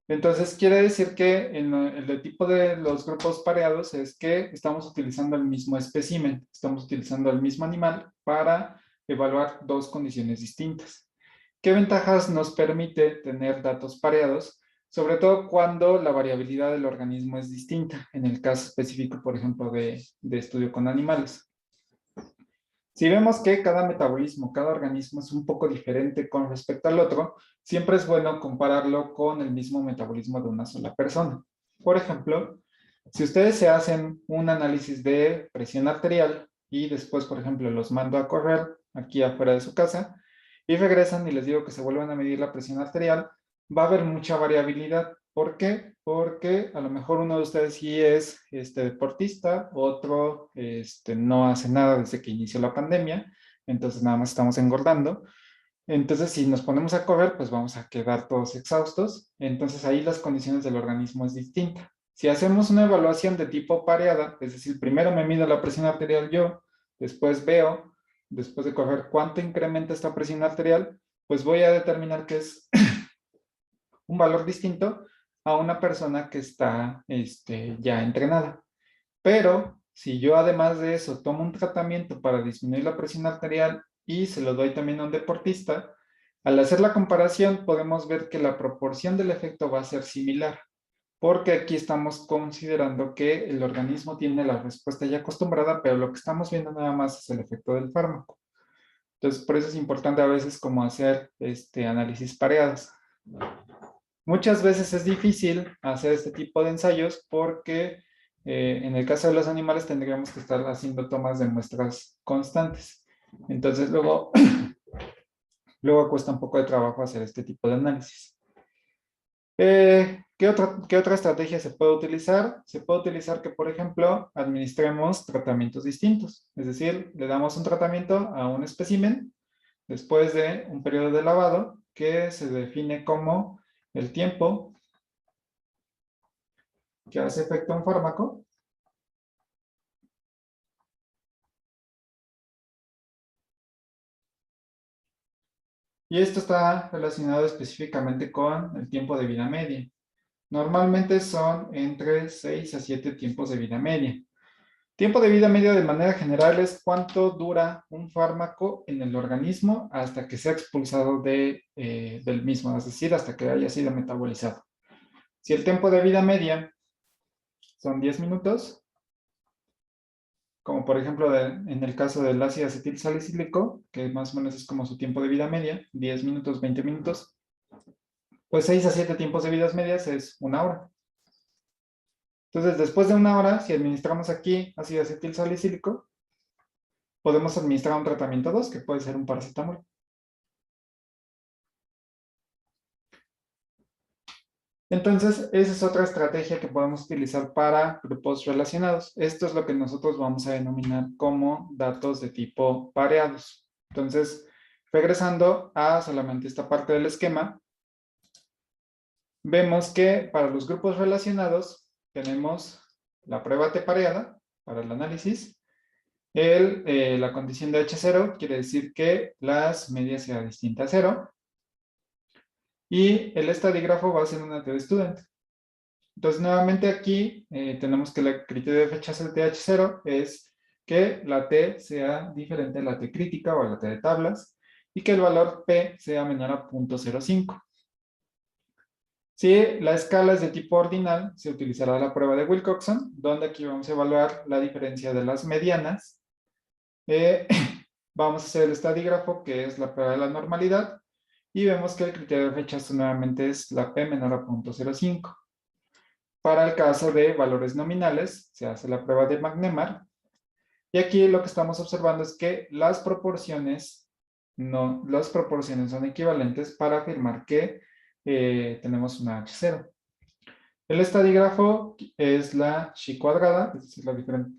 S1: Entonces, quiere decir que en el tipo de los grupos pareados es que estamos utilizando el mismo espécimen, estamos utilizando el mismo animal para evaluar dos condiciones distintas. ¿Qué ventajas nos permite tener datos pareados? Sobre todo cuando la variabilidad del organismo es distinta, en el caso específico, por ejemplo, de estudio con animales. Si vemos que cada metabolismo, cada organismo es un poco diferente con respecto al otro, siempre es bueno compararlo con el mismo metabolismo de una sola persona. Por ejemplo, si ustedes se hacen un análisis de presión arterial y después, por ejemplo, los mando a correr aquí afuera de su casa y regresan y les digo que se vuelvan a medir la presión arterial, va a haber mucha variabilidad. ¿Por qué? Porque a lo mejor uno de ustedes sí es deportista, otro no hace nada desde que inició la pandemia, entonces nada más estamos engordando. Entonces, si nos ponemos a correr, pues vamos a quedar todos exhaustos. Entonces, ahí las condiciones del organismo es distinta. Si hacemos una evaluación de tipo pareada, es decir, primero me mido la presión arterial yo, después veo, después de correr, cuánto incrementa esta presión arterial, pues voy a determinar que es un valor distinto a una persona que está ya entrenada. Pero si yo además de eso tomo un tratamiento para disminuir la presión arterial y se lo doy también a un deportista, al hacer la comparación podemos ver que la proporción del efecto va a ser similar, porque aquí estamos considerando que el organismo tiene la respuesta ya acostumbrada, pero lo que estamos viendo nada más es el efecto del fármaco. Entonces, por eso es importante a veces como hacer análisis pareados. Muchas veces es difícil hacer este tipo de ensayos porque en el caso de los animales tendríamos que estar haciendo tomas de muestras constantes. Entonces luego, luego cuesta un poco de trabajo hacer este tipo de análisis. ¿Qué otra estrategia se puede utilizar? Se puede utilizar que, por ejemplo, administremos tratamientos distintos. Es decir, le damos un tratamiento a un espécimen, después de un periodo de lavado que se define como el tiempo que hace efecto un fármaco y esto está relacionado específicamente con el tiempo de vida media. Normalmente son entre 6 a 7 tiempos de vida media. Tiempo de vida medio de manera general es cuánto dura un fármaco en el organismo hasta que sea expulsado del mismo, es decir, hasta que haya sido metabolizado. Si el tiempo de vida media son 10 minutos, como por ejemplo en el caso del ácido acetil salicílico, que más o menos es como su tiempo de vida media, 10 minutos, 20 minutos, pues 6 a 7 tiempos de vidas medias es una hora. Entonces, después de una hora, si administramos aquí ácido acetil salicílico, podemos administrar un tratamiento 2, que puede ser un paracetamol. Entonces, esa es otra estrategia que podemos utilizar para grupos relacionados. Esto es lo que nosotros vamos a denominar como datos de tipo pareados. Entonces, regresando a solamente esta parte del esquema, vemos que para los grupos relacionados tenemos la prueba T pareada para el análisis. La condición de H0 quiere decir que las medias sea distinta a 0. Y el estadígrafo va a ser una T de student. Entonces, nuevamente aquí tenemos que el criterio de rechazo de TH0 es que la T sea diferente a la T crítica o a la T de tablas y que el valor P sea menor a 0.05. Si la escala es de tipo ordinal, se utilizará la prueba de Wilcoxon, donde aquí vamos a evaluar la diferencia de las medianas. Vamos a hacer el estadígrafo, que es la prueba de la normalidad, y vemos que el criterio de rechazo nuevamente es la P menor a 0.05. Para el caso de valores nominales, se hace la prueba de Magnemar. Y aquí lo que estamos observando es que las proporciones son equivalentes para afirmar que tenemos una H0. El estadígrafo es la Chi cuadrada, es decir,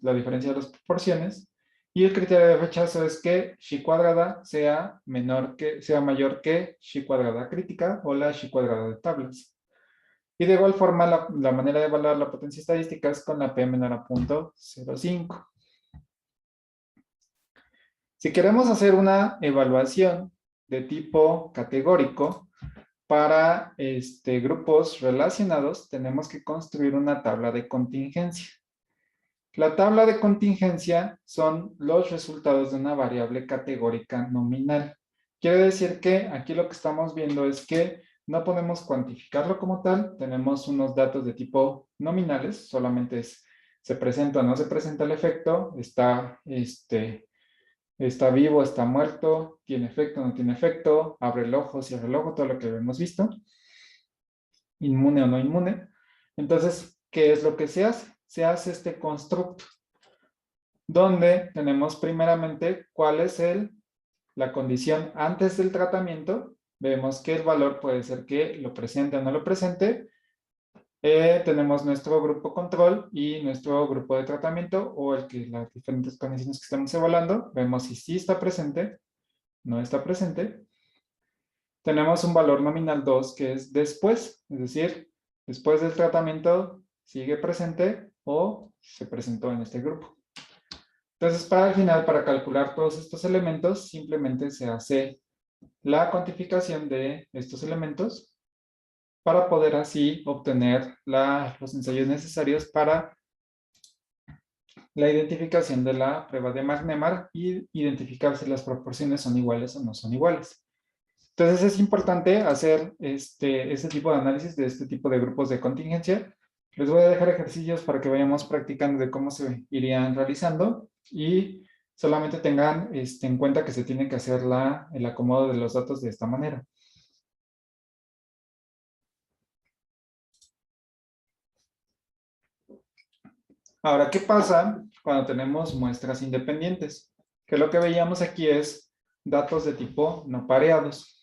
S1: la diferencia de las proporciones. Y el criterio de rechazo es que Chi cuadrada sea mayor que Chi cuadrada crítica o la Chi cuadrada de tablas. Y de igual forma, la manera de evaluar la potencia estadística es con la P menor a 0.05. Si queremos hacer una evaluación de tipo categórico para grupos relacionados, tenemos que construir una tabla de contingencia. La tabla de contingencia son los resultados de una variable categórica nominal. Quiere decir que aquí lo que estamos viendo es que no podemos cuantificarlo como tal, tenemos unos datos de tipo nominales, solamente se presenta o no se presenta el efecto, está vivo, está muerto, tiene efecto, no tiene efecto, abre el ojo, cierra el ojo, todo lo que hemos visto, inmune o no inmune. Entonces, ¿qué es lo que se hace? Se hace este constructo, donde tenemos primeramente cuál es la condición antes del tratamiento. Vemos que el valor puede ser que lo presente o no lo presente. Tenemos nuestro grupo control y nuestro grupo de tratamiento o las diferentes condiciones que estamos evaluando. Vemos si sí está presente, no está presente. Tenemos un valor nominal 2 que es después, es decir, después del tratamiento sigue presente o se presentó en este grupo. Entonces, para el final, para calcular todos estos elementos, simplemente se hace la cuantificación de estos elementos para poder así obtener los ensayos necesarios para la identificación de la prueba de Magnemar y identificar si las proporciones son iguales o no son iguales. Entonces es importante hacer este tipo de análisis de este tipo de grupos de contingencia. Les voy a dejar ejercicios para que vayamos practicando de cómo se irían realizando y solamente tengan en cuenta que se tiene que hacer el acomodo de los datos de esta manera. Ahora, ¿qué pasa cuando tenemos muestras independientes? Que lo que veíamos aquí es datos de tipo no pareados.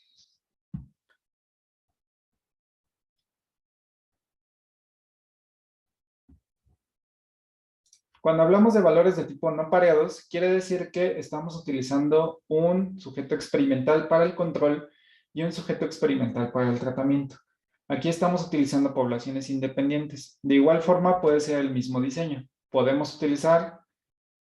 S1: Cuando hablamos de valores de tipo no pareados, quiere decir que estamos utilizando un sujeto experimental para el control y un sujeto experimental para el tratamiento. Aquí estamos utilizando poblaciones independientes. De igual forma puede ser el mismo diseño. Podemos utilizar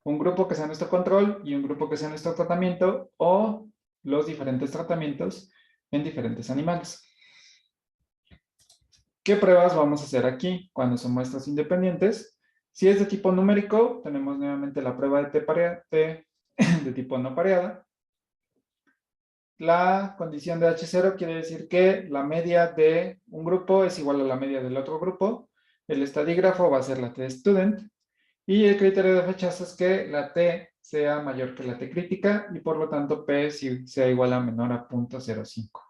S1: un grupo que sea nuestro control y un grupo que sea nuestro tratamiento, o los diferentes tratamientos en diferentes animales. ¿Qué pruebas vamos a hacer aquí cuando son muestras independientes? Si es de tipo numérico, tenemos nuevamente la prueba de de tipo no pareada. La condición de H0 quiere decir que la media de un grupo es igual a la media del otro grupo. El estadígrafo va a ser la t-student. Y el criterio de rechazo es que la t sea mayor que la t crítica y por lo tanto p sea igual a menor a 0.05.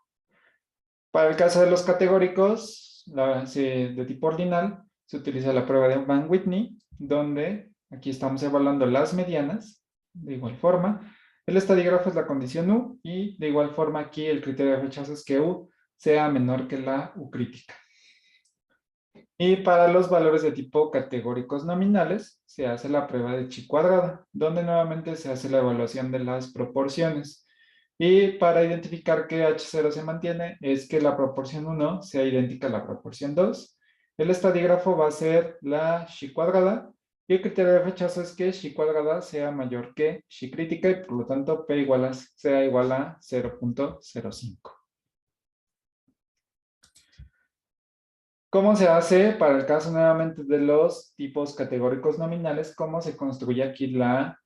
S1: Para el caso de los categóricos de tipo ordinal, se utiliza la prueba de Van Whitney, donde aquí estamos evaluando las medianas, de igual forma. El estadígrafo es la condición U, y de igual forma aquí el criterio de rechazo es que U sea menor que la U crítica. Y para los valores de tipo categóricos nominales, se hace la prueba de chi cuadrada, donde nuevamente se hace la evaluación de las proporciones. Y para identificar que H0 se mantiene, es que la proporción 1 sea idéntica a la proporción 2. El estadígrafo va a ser la chi cuadrada, y el criterio de rechazo es que chi cuadrada sea mayor que chi crítica, y por lo tanto P sea igual a 0.05. ¿Cómo se hace para el caso nuevamente de los tipos categóricos nominales? ¿Cómo se construye aquí la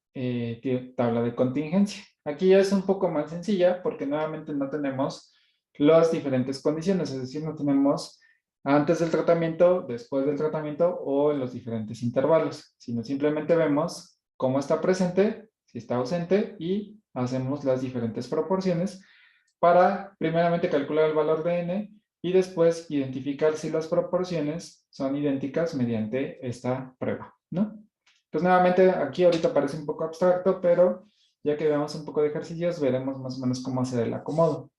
S1: tabla de contingencia? Aquí ya es un poco más sencilla porque nuevamente no tenemos las diferentes condiciones, es decir, no tenemos antes del tratamiento, después del tratamiento o en los diferentes intervalos, sino simplemente vemos cómo está presente, si está ausente, y hacemos las diferentes proporciones para primeramente calcular el valor de n y después identificar si las proporciones son idénticas mediante esta prueba, ¿no? Pues nuevamente aquí ahorita parece un poco abstracto, pero ya que veamos un poco de ejercicios, veremos más o menos cómo hacer el acomodo.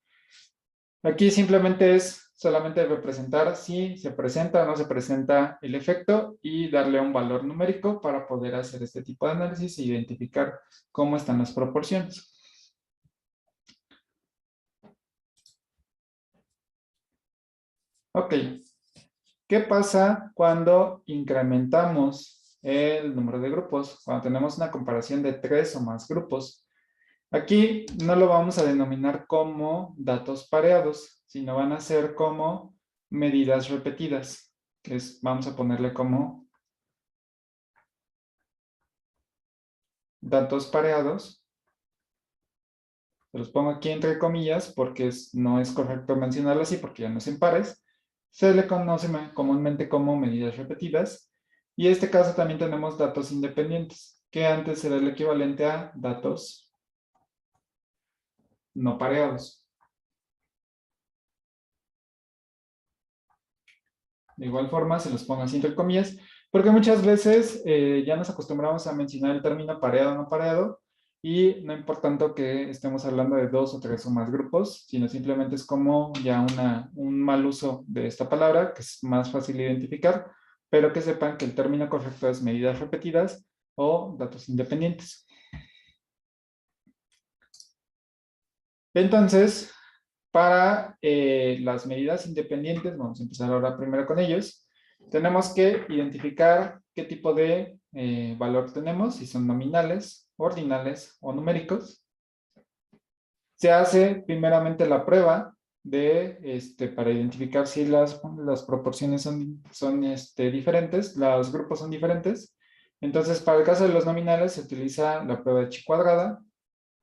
S1: Aquí simplemente es solamente representar si se presenta o no se presenta el efecto y darle un valor numérico para poder hacer este tipo de análisis e identificar cómo están las proporciones. Ok, ¿qué pasa cuando incrementamos el número de grupos? Cuando tenemos una comparación de 3 o más grupos. Aquí no lo vamos a denominar como datos pareados, sino van a ser como medidas repetidas, que vamos a ponerle como datos pareados. Los pongo aquí entre comillas porque no es correcto mencionarlo así porque ya no es en pares. Se le conoce comúnmente como medidas repetidas. Y en este caso también tenemos datos independientes, que antes era el equivalente a datos no pareados. De igual forma se los pongo así entre comillas, porque muchas veces ya nos acostumbramos a mencionar el término pareado o no pareado, y no importa tanto que estemos hablando de 2 o 3 o más grupos, sino simplemente es como ya un mal uso de esta palabra, que es más fácil de identificar, pero que sepan que el término correcto es medidas repetidas o datos independientes. Entonces, para las medidas independientes, vamos a empezar ahora primero con ellos, tenemos que identificar qué tipo de valor tenemos, si son nominales, ordinales o numéricos. Se hace primeramente la prueba para identificar si las proporciones son diferentes, los grupos son diferentes. Entonces, para el caso de los nominales se utiliza la prueba de chi cuadrada,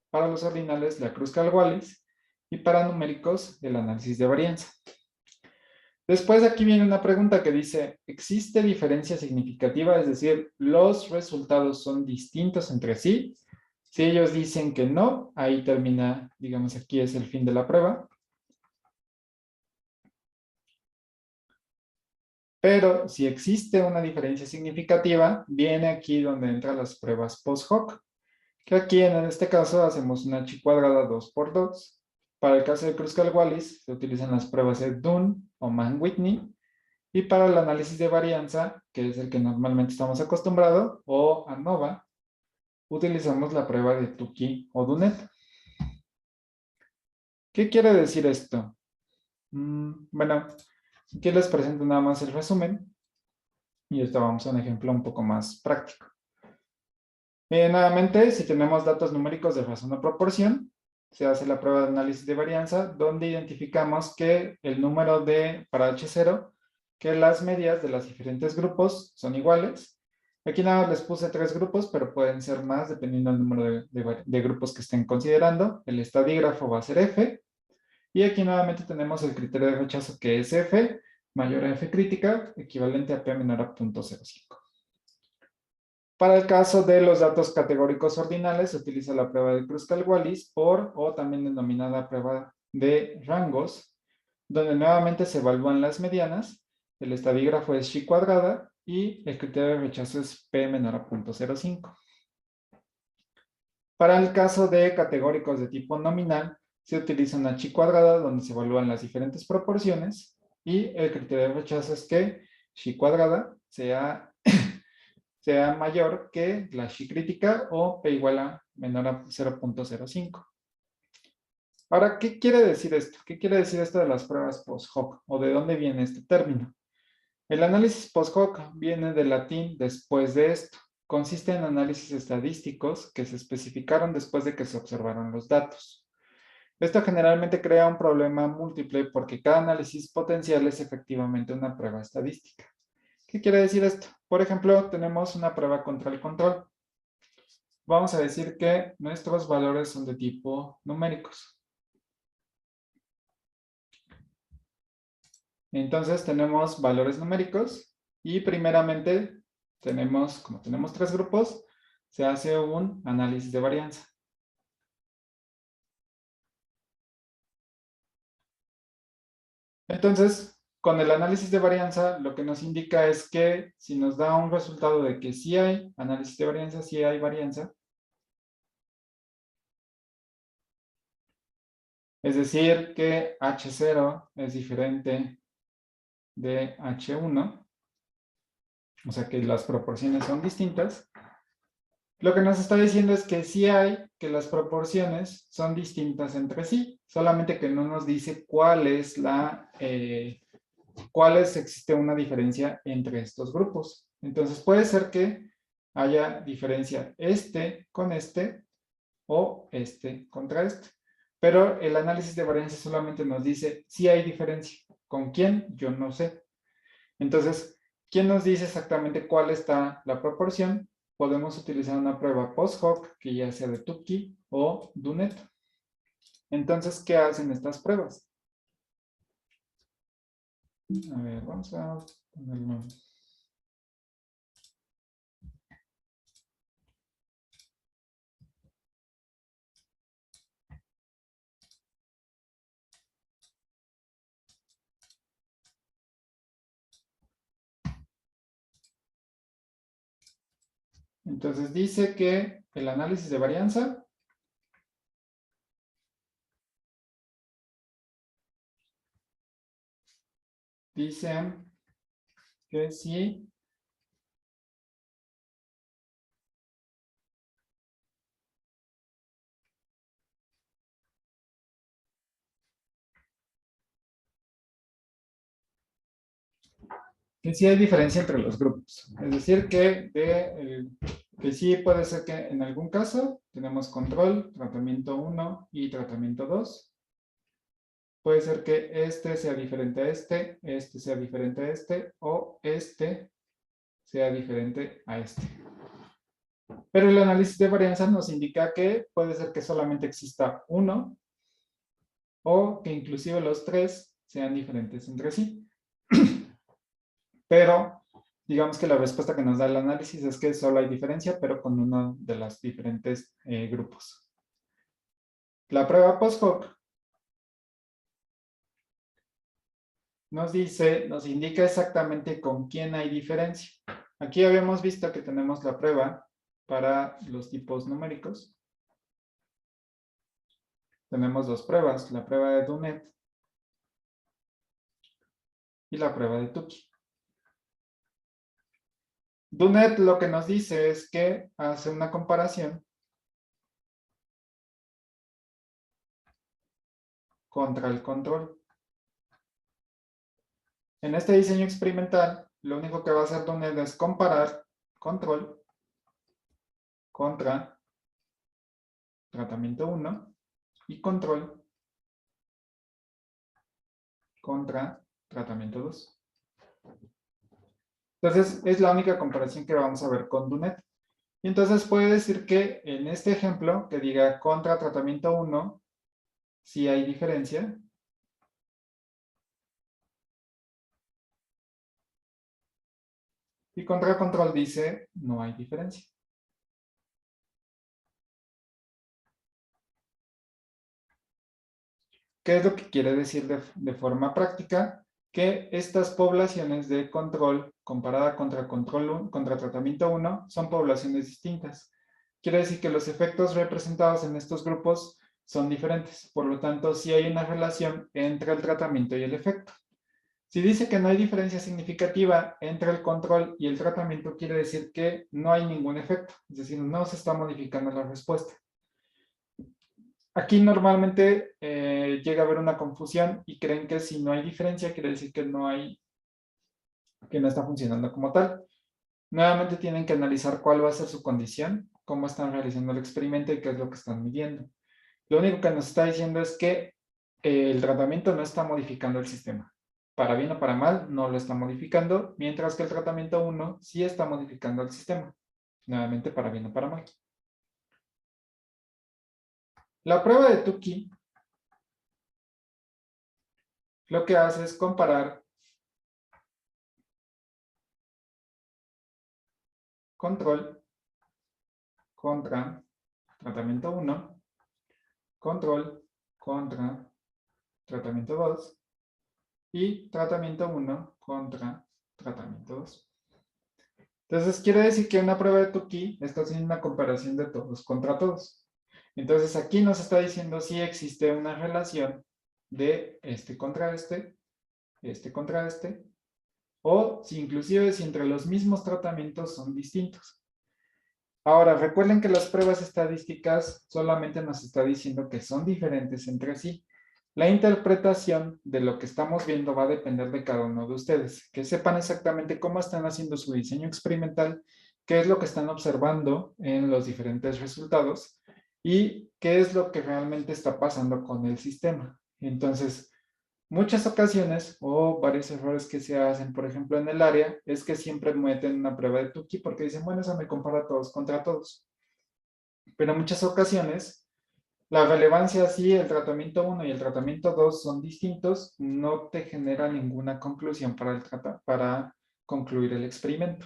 S1: para los ordinales la Kruskal-Wallis y para numéricos el análisis de varianza. Después aquí viene una pregunta que dice, ¿existe diferencia significativa? Es decir, ¿los resultados son distintos entre sí? Si ellos dicen que no, ahí termina, digamos, aquí es el fin de la prueba. Pero si existe una diferencia significativa, viene aquí donde entran las pruebas post-hoc, que aquí en este caso hacemos una chi cuadrada 2×2. Para el caso de Kruskal-Wallis se utilizan las pruebas de Dunn o Mann-Whitney, Y para el análisis de varianza, que es el que normalmente estamos acostumbrados, o ANOVA, utilizamos la prueba de Tukey o Dunet. ¿Qué quiere decir esto? Bueno, aquí les presento nada más el resumen. Y esto vamos a un ejemplo un poco más práctico. Nuevamente, si tenemos datos numéricos de razón o proporción, se hace la prueba de análisis de varianza, donde identificamos que el número para H0, que las medias de los diferentes grupos son iguales. Aquí nada más les puse 3 grupos, pero pueden ser más dependiendo del número de grupos que estén considerando. El estadígrafo va a ser F. Y aquí nuevamente tenemos el criterio de rechazo, que es F mayor a F crítica, equivalente a P menor a 0.05. Para el caso de los datos categóricos ordinales, se utiliza la prueba de Kruskal-Wallis o también denominada prueba de rangos, donde nuevamente se evalúan las medianas, el estadígrafo es chi cuadrada y el criterio de rechazo es P menor a 0.05. Para el caso de categóricos de tipo nominal, se utiliza una chi cuadrada donde se evalúan las diferentes proporciones y el criterio de rechazo es que chi cuadrada sea mayor que la chi crítica o P igual a menor a 0.05. Ahora, ¿qué quiere decir esto? ¿Qué quiere decir esto de las pruebas post-hoc? ¿O de dónde viene este término? El análisis post-hoc viene del latín después de esto. Consiste en análisis estadísticos que se especificaron después de que se observaron los datos. Esto generalmente crea un problema múltiple porque cada análisis potencial es efectivamente una prueba estadística. ¿Qué quiere decir esto? Por ejemplo, tenemos una prueba contra el control. Vamos a decir que nuestros valores son de tipo numéricos. Entonces tenemos valores numéricos y primeramente como tenemos 3 grupos, se hace un análisis de varianza. Entonces, con el análisis de varianza, lo que nos indica es que si nos da un resultado de que sí hay análisis de varianza, sí hay varianza, es decir, que H0 es diferente de H1, o sea que las proporciones son distintas, lo que nos está diciendo es que sí hay, que las proporciones son distintas entre sí, solamente que no nos dice existe una diferencia entre estos grupos. Entonces puede ser que haya diferencia este con este o este contra este. Pero el análisis de varianza solamente nos dice si hay diferencia. ¿Con quién? Yo no sé. Entonces, ¿quién nos dice exactamente cuál está la proporción? Podemos utilizar una prueba post-hoc, que ya sea de Tukey o Dunet. Entonces, ¿qué hacen estas pruebas? A ver, vamos a ponerlo. Entonces dice que el análisis de varianza dice que sí hay diferencia entre los grupos. Es decir, que sí puede ser que en algún caso tenemos control, tratamiento 1 y tratamiento 2. Puede ser que este sea diferente a este sea diferente a este, o este sea diferente a este. Pero el análisis de varianza nos indica que puede ser que solamente exista uno, o que inclusive los 3 sean diferentes entre sí. Pero digamos que la respuesta que nos da el análisis es que solo hay diferencia, pero con uno de los diferentes grupos. La prueba post-hoc nos indica exactamente con quién hay diferencia. Aquí habíamos visto que tenemos la prueba para los tipos numéricos. Tenemos 2 pruebas, la prueba de Dunet y la prueba de Tukey. Dunet lo que nos dice es que hace una comparación contra el control. En este diseño experimental, lo único que va a hacer Dunet es comparar control contra tratamiento 1 y control contra tratamiento 2. Entonces, es la única comparación que vamos a ver con Dunet. Y entonces puede decir que en este ejemplo, que diga contra tratamiento 1, sí hay diferencia. Y contra control dice no hay diferencia. ¿Qué es lo que quiere decir de forma práctica? Que estas poblaciones de control comparada contra tratamiento 1 son poblaciones distintas. Quiere decir que los efectos representados en estos grupos son diferentes. Por lo tanto, sí hay una relación entre el tratamiento y el efecto. Si dice que no hay diferencia significativa entre el control y el tratamiento, quiere decir que no hay ningún efecto. Es decir, no se está modificando la respuesta. Aquí normalmente llega a haber una confusión y creen que si no hay diferencia quiere decir que no está funcionando como tal. Nuevamente tienen que analizar cuál va a ser su condición, cómo están realizando el experimento y qué es lo que están midiendo. Lo único que nos está diciendo es que el tratamiento no está modificando el sistema. Para bien o para mal, no lo está modificando, mientras que el tratamiento 1 sí está modificando el sistema. Nuevamente, para bien o para mal. La prueba de Tukey lo que hace es comparar control contra tratamiento 1, control contra tratamiento 2 y tratamiento 1 contra tratamiento 2. Entonces, quiere decir que una prueba de Tukey está haciendo una comparación de todos contra todos. Entonces, aquí nos está diciendo si existe una relación de este contra este contra este, o si inclusive si entre los mismos tratamientos son distintos. Ahora, recuerden que las pruebas estadísticas solamente nos está diciendo que son diferentes entre sí. La interpretación de lo que estamos viendo va a depender de cada uno de ustedes. Que sepan exactamente cómo están haciendo su diseño experimental, qué es lo que están observando en los diferentes resultados y qué es lo que realmente está pasando con el sistema. Entonces, muchas ocasiones o varios errores que se hacen, por ejemplo, en el área, es que siempre meten una prueba de Tukey porque dicen, bueno, eso me compara todos contra todos. Pero en muchas ocasiones, la relevancia, si el tratamiento 1 y el tratamiento 2 son distintos, no te genera ninguna conclusión para concluir el experimento.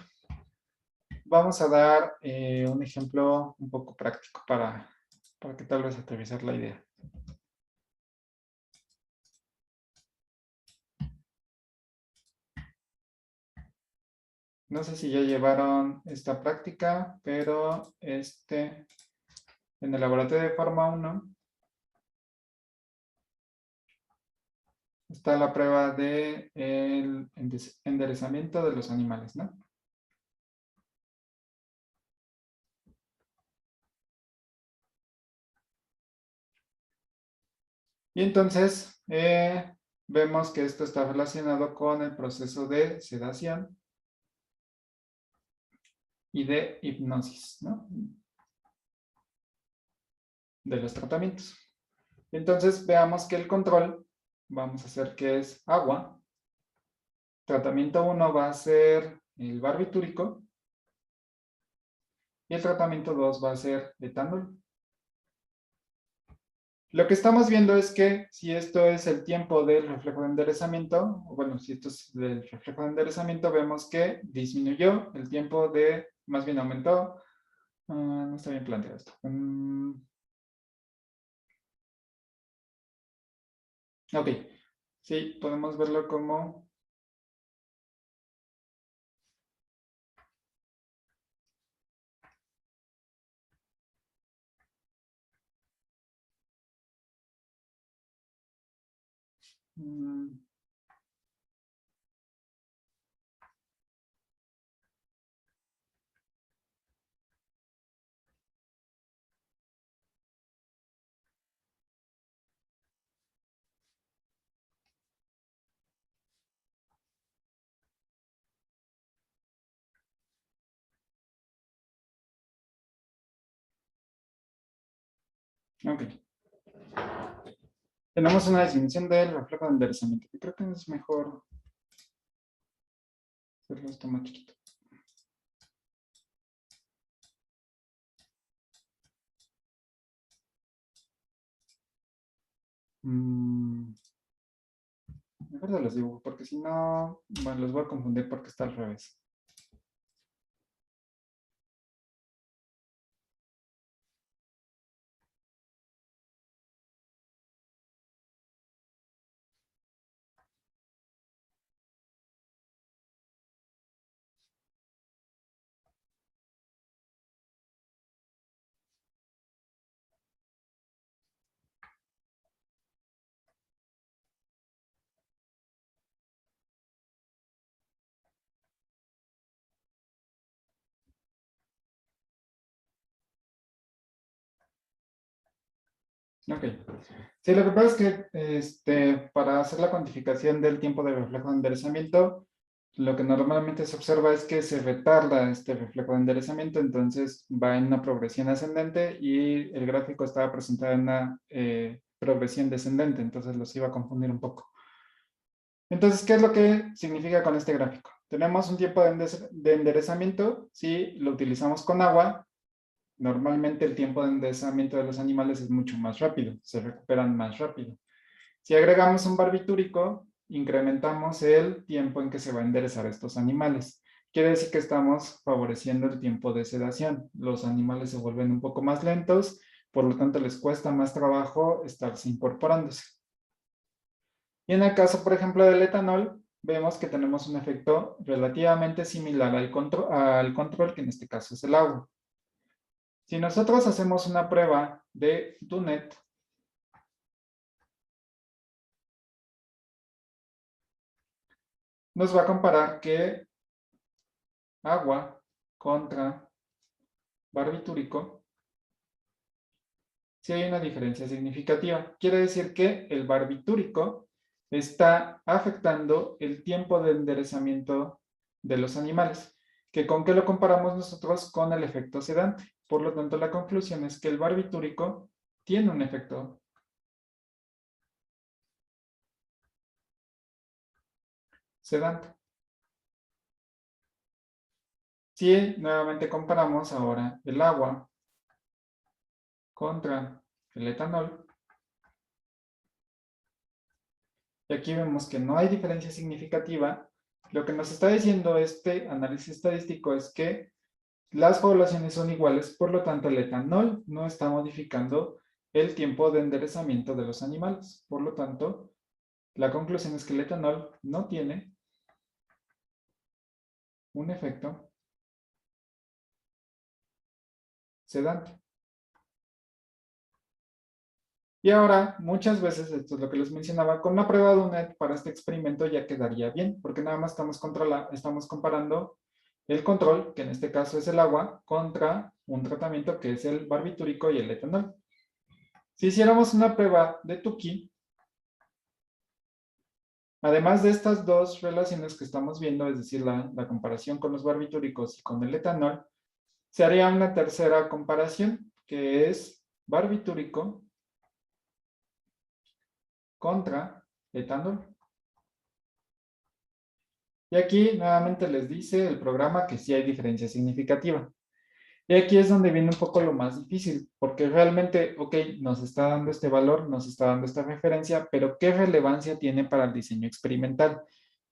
S1: Vamos a dar un ejemplo un poco práctico para que tal vez aterrizar la idea. No sé si ya llevaron esta práctica, pero en el laboratorio de Forma 1 está la prueba de el enderezamiento de los animales, ¿no? Y entonces vemos que esto está relacionado con el proceso de sedación y de hipnosis, ¿no? De los tratamientos. Entonces veamos que el control, vamos a hacer que es agua. Tratamiento 1 va a ser el barbitúrico. Y el tratamiento 2 va a ser etanol. Lo que estamos viendo es que si esto es el tiempo del reflejo de enderezamiento, o bueno, si esto es del reflejo de enderezamiento, vemos que disminuyó el tiempo de, más bien aumentó. No está bien planteado esto. Ok, sí, podemos verlo como... Ok. Tenemos una definición del reflejo de enderezamiento. Yo creo que es mejor hacerlo esto más chiquito. Mejor se los dibujo, porque si no, bueno, los voy a confundir porque está al revés. Ok. Sí, lo que pasa es que para hacer la cuantificación del tiempo de reflejo de enderezamiento, lo que normalmente se observa es que se retarda este reflejo de enderezamiento, entonces va en una progresión ascendente y el gráfico estaba presentado en una progresión descendente, entonces los iba a confundir un poco. Entonces, ¿qué es lo que significa con este gráfico? Tenemos un tiempo de enderezamiento, si lo utilizamos con agua, normalmente el tiempo de enderezamiento de los animales es mucho más rápido, se recuperan más rápido. Si agregamos un barbitúrico, incrementamos el tiempo en que se va a enderezar estos animales. Quiere decir que estamos favoreciendo el tiempo de sedación. Los animales se vuelven un poco más lentos, por lo tanto les cuesta más trabajo estarse incorporándose. Y en el caso, por ejemplo, del etanol, vemos que tenemos un efecto relativamente similar al control, que en este caso es el agua. Si nosotros hacemos una prueba de DUNET, nos va a comparar que agua contra barbitúrico, si hay una diferencia significativa. Quiere decir que el barbitúrico está afectando el tiempo de enderezamiento de los animales, que con qué lo comparamos nosotros con el efecto sedante. Por lo tanto, la conclusión es que el barbitúrico tiene un efecto sedante. Si nuevamente comparamos ahora el agua contra el etanol, y aquí vemos que no hay diferencia significativa, lo que nos está diciendo este análisis estadístico es que las poblaciones son iguales, por lo tanto el etanol no está modificando el tiempo de enderezamiento de los animales. Por lo tanto, la conclusión es que el etanol no tiene un efecto sedante. Y ahora, muchas veces, esto es lo que les mencionaba, con la prueba de UNED para este experimento ya quedaría bien, porque nada más estamos comparando el control, que en este caso es el agua, contra un tratamiento que es el barbitúrico y el etanol. Si hiciéramos una prueba de Tukey, además de estas dos relaciones que estamos viendo, es decir, la comparación con los barbitúricos y con el etanol, se haría una tercera comparación, que es barbitúrico contra etanol. Y aquí nuevamente les dice el programa que sí hay diferencia significativa. Y aquí es donde viene un poco lo más difícil, porque realmente, ok, nos está dando este valor, nos está dando esta referencia, pero ¿qué relevancia tiene para el diseño experimental?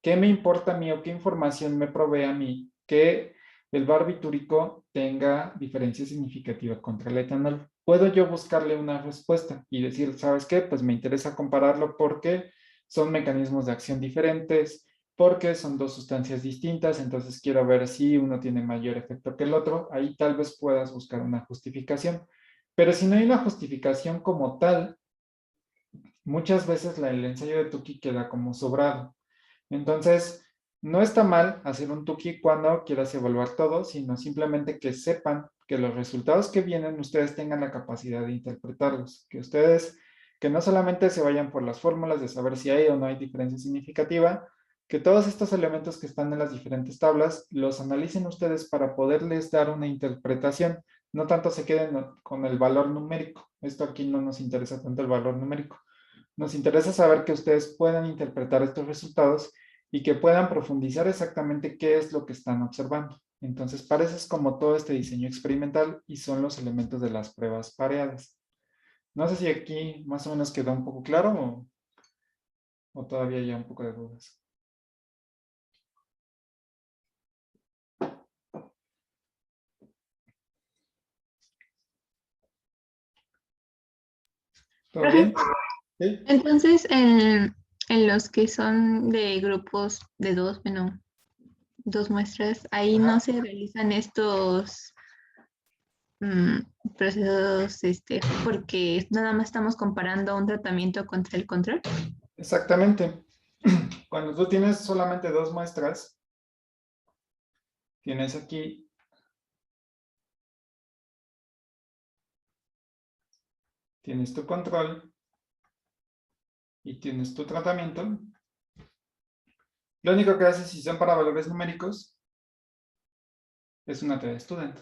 S1: ¿Qué me importa a mí o qué información me provee a mí que el barbitúrico tenga diferencia significativa contra el etanol? ¿Puedo yo buscarle una respuesta y decir, ¿sabes qué? Pues me interesa compararlo porque son mecanismos de acción diferentes, porque son dos sustancias distintas, entonces quiero ver si uno tiene mayor efecto que el otro. Ahí tal vez puedas buscar una justificación. Pero si no hay una justificación como tal, muchas veces el ensayo de Tukey queda como sobrado. Entonces, no está mal hacer un Tukey cuando quieras evaluar todo, sino simplemente que sepan que los resultados que vienen, ustedes tengan la capacidad de interpretarlos, que no solamente se vayan por las fórmulas de saber si hay o no hay diferencia significativa, que todos estos elementos que están en las diferentes tablas los analicen ustedes para poderles dar una interpretación no tanto se queden con el valor numérico. Esto aquí no nos interesa tanto el valor numérico. Nos interesa saber que ustedes puedan interpretar estos resultados y que puedan profundizar exactamente qué es lo que están observando. Entonces, para eso es como todo este diseño experimental y son los elementos de las pruebas pareadas. No sé si aquí más o menos quedó un poco claro o todavía hay un poco de dudas. ¿Todo
S4: Profe,
S1: bien? ¿Sí?
S4: entonces, en los que son de grupos de dos, bueno, dos muestras, ahí
S1: Ajá.
S4: no se realizan estos mm, procesos, porque nada más estamos comparando un tratamiento contra el control.
S1: Exactamente. Cuando tú tienes solamente dos muestras, tienes aquí tienes tu control y tienes tu tratamiento. Lo único que haces si son para valores numéricos es una t-student.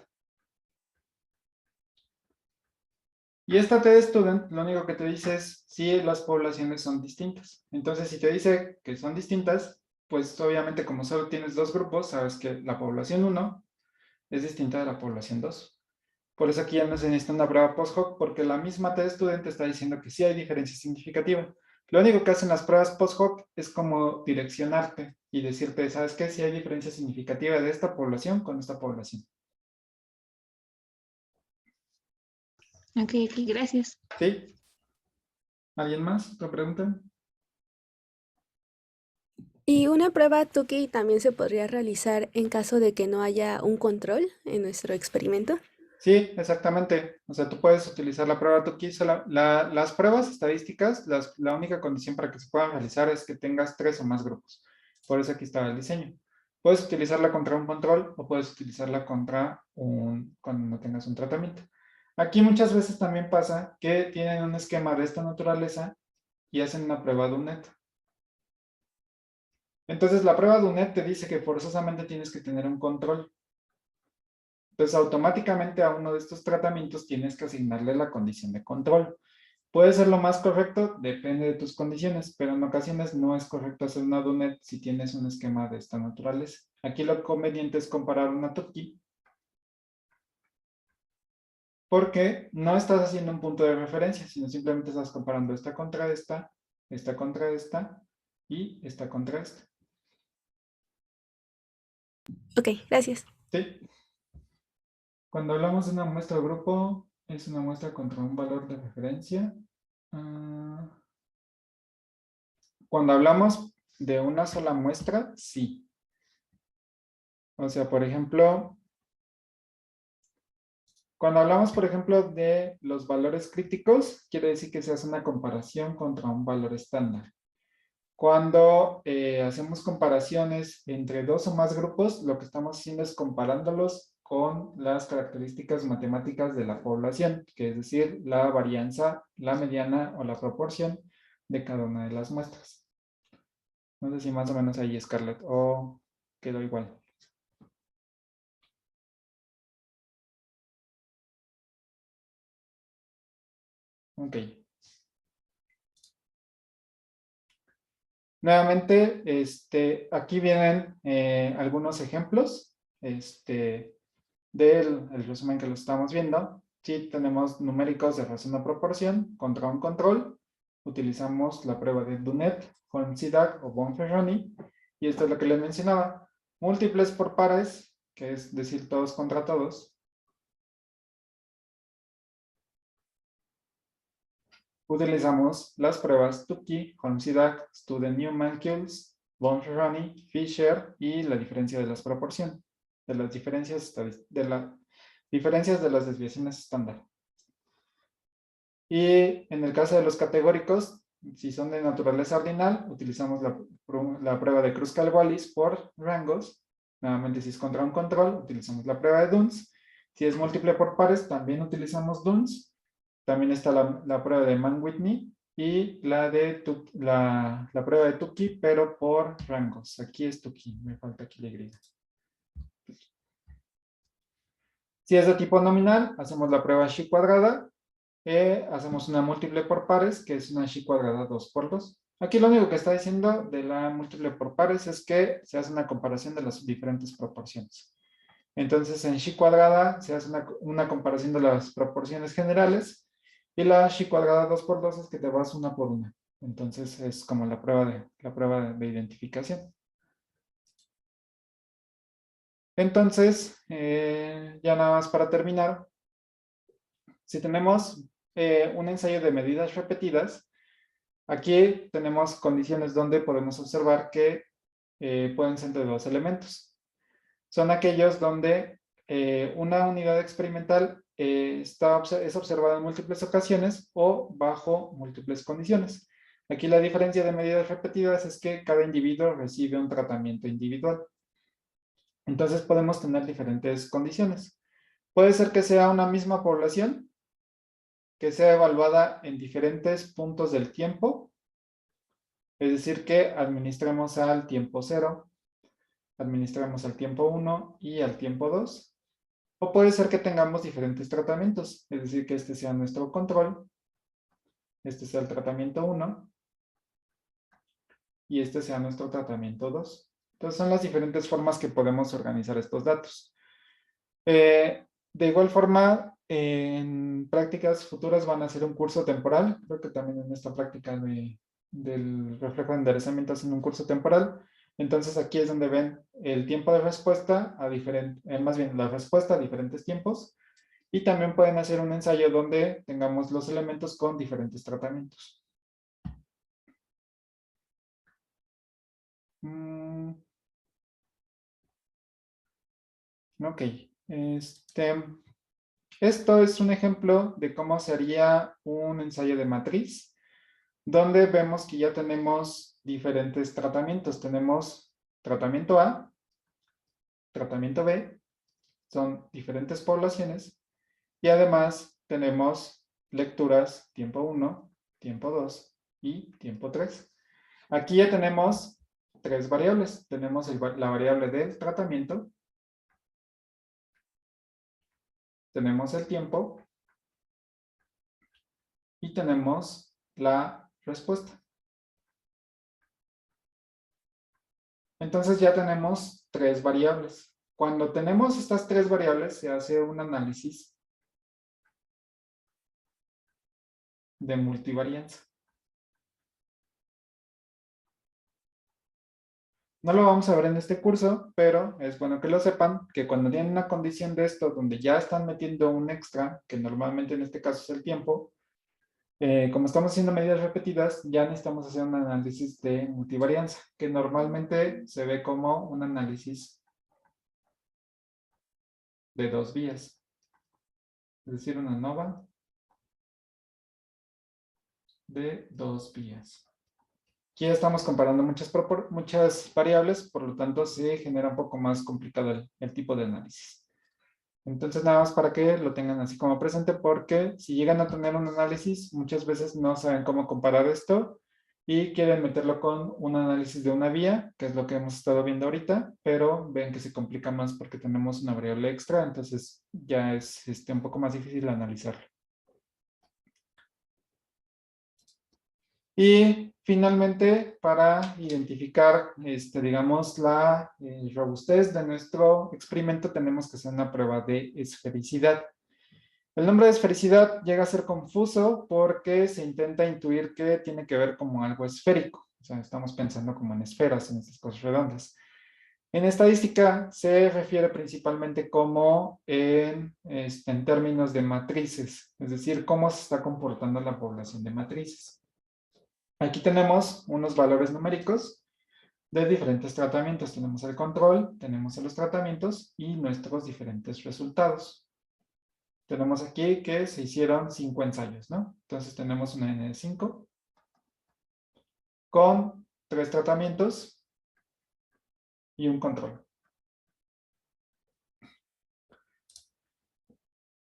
S1: Y esta t-student lo único que te dice es si las poblaciones son distintas. Entonces, si te dice que son distintas, pues obviamente como solo tienes dos grupos, sabes que la población 1 es distinta de la población 2. Por eso aquí ya no se necesita una prueba post-hoc, porque la misma t-student está diciendo que sí hay diferencia significativa. Lo único que hacen las pruebas post-hoc es como direccionarte y decirte, ¿sabes qué? Si hay diferencia significativa de esta población con esta población.
S4: Ok, ok, gracias.
S1: ¿Sí? ¿Alguien más? ¿Otra pregunta?
S5: Y una prueba Tukey también se podría realizar en caso de que no haya un control en nuestro experimento.
S1: Sí, exactamente. O sea, tú puedes utilizar la prueba Tukey. Las pruebas estadísticas, la única condición para que se puedan realizar es que tengas 3 o más grupos. Por eso aquí está el diseño. Puedes utilizarla contra un control o puedes utilizarla contra cuando no tengas un tratamiento. Aquí muchas veces también pasa que tienen un esquema de esta naturaleza y hacen una prueba de UNET. Entonces, la prueba de UNET te dice que forzosamente tienes que tener un control. Entonces, automáticamente a uno de estos tratamientos tienes que asignarle la condición de control. Puede ser lo más correcto, depende de tus condiciones, pero en ocasiones no es correcto hacer una DUNET si tienes un esquema de esta naturaleza. Aquí lo conveniente es comparar una Tukey, porque no estás haciendo un punto de referencia, sino simplemente estás comparando esta contra esta y esta contra esta.
S5: Ok, gracias.
S1: ¿Sí? Cuando hablamos de una muestra de grupo, es una muestra contra un valor de referencia. Cuando hablamos de una sola muestra, sí. O sea, por ejemplo, cuando hablamos, por ejemplo, de los valores críticos, quiere decir que se hace una comparación contra un valor estándar. Cuando hacemos comparaciones entre dos o más grupos, lo que estamos haciendo es comparándolos con las características matemáticas de la población, que es decir, la varianza, la mediana o la proporción de cada una de las muestras. No sé si más o menos ahí, Scarlett, o quedó igual. Ok. Nuevamente, aquí vienen algunos ejemplos del el resumen que lo estamos viendo. Sí, tenemos numéricos de razón o proporción contra un control. Utilizamos la prueba de Dunet, Holm-Sidak o Bonferroni. Y esto es lo que les mencionaba. Múltiples por pares, que es decir todos contra todos. Utilizamos las pruebas Tukey, Holm-Sidak, Student-Newman-Kills, Bonferroni, Fisher y la diferencia de las proporciones, de las diferencias de las desviaciones estándar. Y en el caso de los categóricos, si son de naturaleza ordinal, utilizamos la prueba de Kruskal-Wallis por rangos. Nuevamente, si es contra un control, utilizamos la prueba de Duns. Si es múltiple por pares, también utilizamos Duns. También está la prueba de Mann-Whitney y la prueba de Tukey, pero por rangos. Aquí es Tukey, me falta aquí la Y. Si es de tipo nominal, hacemos la prueba Chi cuadrada, hacemos una múltiple por pares, que es una Chi cuadrada 2 por 2. Aquí lo único que está diciendo de la múltiple por pares es que se hace una comparación de las diferentes proporciones. Entonces, en Chi cuadrada se hace una comparación de las proporciones generales, y la Chi cuadrada 2 por 2 es que te vas una por una. Entonces, es como la prueba de identificación. Entonces, ya nada más para terminar, si tenemos un ensayo de medidas repetidas, aquí tenemos condiciones donde podemos observar que pueden ser de dos elementos. Son aquellos donde una unidad experimental es observada en múltiples ocasiones o bajo múltiples condiciones. Aquí la diferencia de medidas repetidas es que cada individuo recibe un tratamiento individual. Entonces podemos tener diferentes condiciones. Puede ser que sea una misma población, que sea evaluada en diferentes puntos del tiempo, es decir, que administremos al tiempo 0, administremos al tiempo 1 y al tiempo 2. O puede ser que tengamos diferentes tratamientos, es decir, que este sea nuestro control, este sea el tratamiento 1 y este sea nuestro tratamiento 2. Entonces son las diferentes formas que podemos organizar estos datos. De igual forma, en prácticas futuras van a ser un curso temporal. Creo que también en esta práctica del reflejo de enderezamiento hacen un curso temporal. Entonces aquí es donde ven el tiempo de respuesta más bien la respuesta a diferentes tiempos. Y también pueden hacer un ensayo donde tengamos los elementos con diferentes tratamientos. Ok. Esto es un ejemplo de cómo sería un ensayo de matriz, donde vemos que ya tenemos diferentes tratamientos. Tenemos tratamiento A, tratamiento B, son diferentes poblaciones, y además tenemos lecturas tiempo 1, tiempo 2 y tiempo 3. Aquí ya tenemos tres variables. Tenemos la variable del tratamiento, tenemos el tiempo y tenemos la respuesta. Entonces ya tenemos tres variables. Cuando tenemos estas tres variables, se hace un análisis de multivarianza. No lo vamos a ver en este curso, pero es bueno que lo sepan, que cuando tienen una condición de esto, donde ya están metiendo un extra, que normalmente en este caso es el tiempo, como estamos haciendo medidas repetidas, ya necesitamos hacer un análisis de multivarianza, que normalmente se ve como un análisis de dos vías. Es decir, una ANOVA de dos vías. Aquí ya estamos comparando muchas variables, por lo tanto se genera un poco más complicado el tipo de análisis. Entonces nada más para que lo tengan así como presente, porque si llegan a tener un análisis, muchas veces no saben cómo comparar esto y quieren meterlo con un análisis de una vía, que es lo que hemos estado viendo ahorita, pero ven que se complica más porque tenemos una variable extra, entonces ya es un poco más difícil analizarlo. Y finalmente, para identificar, digamos, la robustez de nuestro experimento, tenemos que hacer una prueba de esfericidad. El nombre de esfericidad llega a ser confuso porque se intenta intuir que tiene que ver como algo esférico. O sea, estamos pensando como en esferas, en estas cosas redondas. En estadística se refiere principalmente como en términos de matrices, es decir, cómo se está comportando la población de matrices. Aquí tenemos unos valores numéricos de diferentes tratamientos. Tenemos el control, tenemos los tratamientos y nuestros diferentes resultados. Tenemos aquí que se hicieron 5 ensayos, ¿no? Entonces tenemos una N de 5 con 3 tratamientos y un control.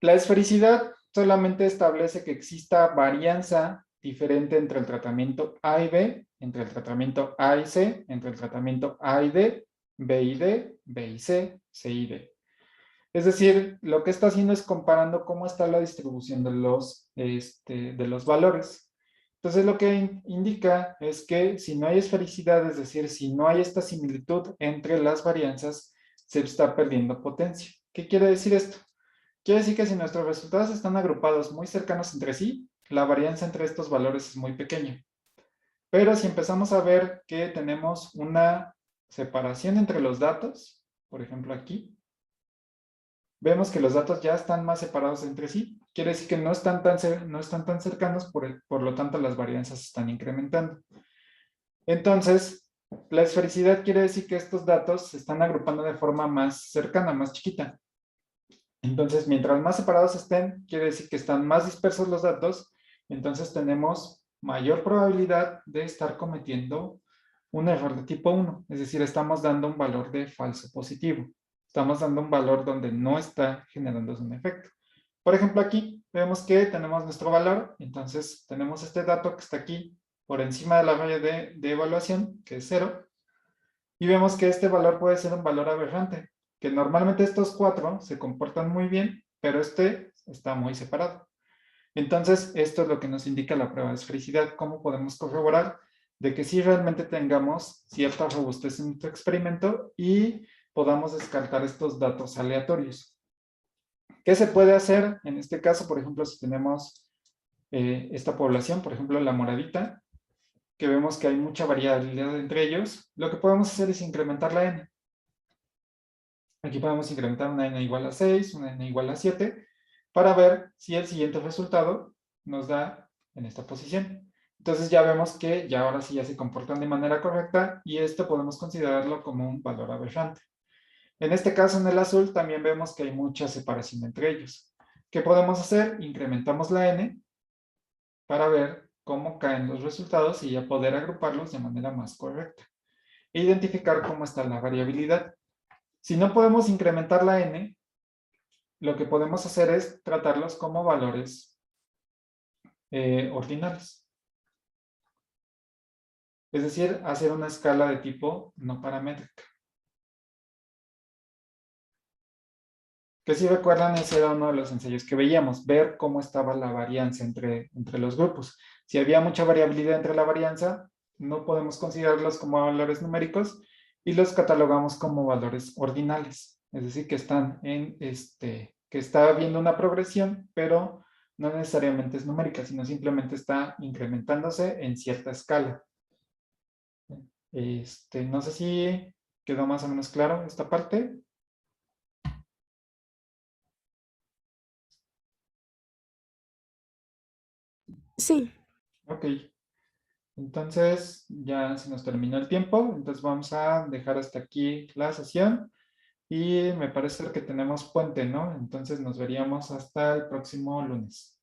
S1: La esfericidad solamente establece que exista varianza diferente entre el tratamiento A y B, entre el tratamiento A y C, entre el tratamiento A y D, B y D, B y C, C y D. Es decir, lo que está haciendo es comparando cómo está la distribución de los valores. Entonces, lo que indica es que si no hay esfericidad, es decir, si no hay esta similitud entre las varianzas, se está perdiendo potencia. ¿Qué quiere decir esto? Quiere decir que si nuestros resultados están agrupados muy cercanos entre sí, la varianza entre estos valores es muy pequeña. Pero si empezamos a ver que tenemos una separación entre los datos, por ejemplo aquí, vemos que los datos ya están más separados entre sí. Quiere decir que no están tan cercanos, por lo tanto las varianzas se están incrementando. Entonces, la esfericidad quiere decir que estos datos se están agrupando de forma más cercana, más chiquita. Entonces, mientras más separados estén, quiere decir que están más dispersos los datos, entonces tenemos mayor probabilidad de estar cometiendo un error de tipo 1, es decir, estamos dando un valor de falso positivo. Estamos dando un valor donde no está generándose un efecto. Por ejemplo, aquí vemos que tenemos nuestro valor, entonces tenemos este dato que está aquí por encima de la raya de evaluación, que es 0, y vemos que este valor puede ser un valor aberrante, que normalmente estos 4 se comportan muy bien, pero este está muy separado. Entonces, esto es lo que nos indica la prueba de esfericidad, cómo podemos corroborar de que sí realmente tengamos cierta robustez en nuestro experimento y podamos descartar estos datos aleatorios. ¿Qué se puede hacer en este caso? Por ejemplo, si tenemos esta población, por ejemplo, la moradita, que vemos que hay mucha variabilidad entre ellos, lo que podemos hacer es incrementar la n. Aquí podemos incrementar una n igual a 6, una n igual a 7, para ver si el siguiente resultado nos da en esta posición. Entonces ya vemos que ya ahora sí ya se comportan de manera correcta y esto podemos considerarlo como un valor aberrante. En este caso, en el azul, también vemos que hay mucha separación entre ellos. ¿Qué podemos hacer? Incrementamos la n para ver cómo caen los resultados y ya poder agruparlos de manera más correcta. E identificar cómo está la variabilidad. Si no podemos incrementar la n, lo que podemos hacer es tratarlos como valores ordinales. Es decir, hacer una escala de tipo no paramétrica. Que si recuerdan, ese era uno de los ensayos que veíamos, ver cómo estaba la varianza entre los grupos. Si había mucha variabilidad entre la varianza, no podemos considerarlos como valores numéricos y los catalogamos como valores ordinales. Es decir, que están que está habiendo una progresión, pero no necesariamente es numérica, sino simplemente está incrementándose en cierta escala. No sé si quedó más o menos claro esta parte.
S5: Sí.
S1: Ok, entonces ya se nos terminó el tiempo, entonces vamos a dejar hasta aquí la sesión y me parece que tenemos puente, ¿no? Entonces nos veríamos hasta el próximo lunes.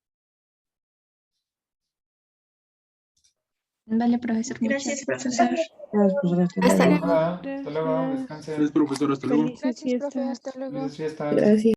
S4: Vale, profesor.
S6: Gracias,
S4: Muchas
S6: profesor.
S5: Hasta luego.
S1: Hasta luego, descansen.
S7: Gracias, profesor. Hasta luego.
S6: Gracias, profe. Hasta luego.
S1: Felices fiestas.
S3: Gracias.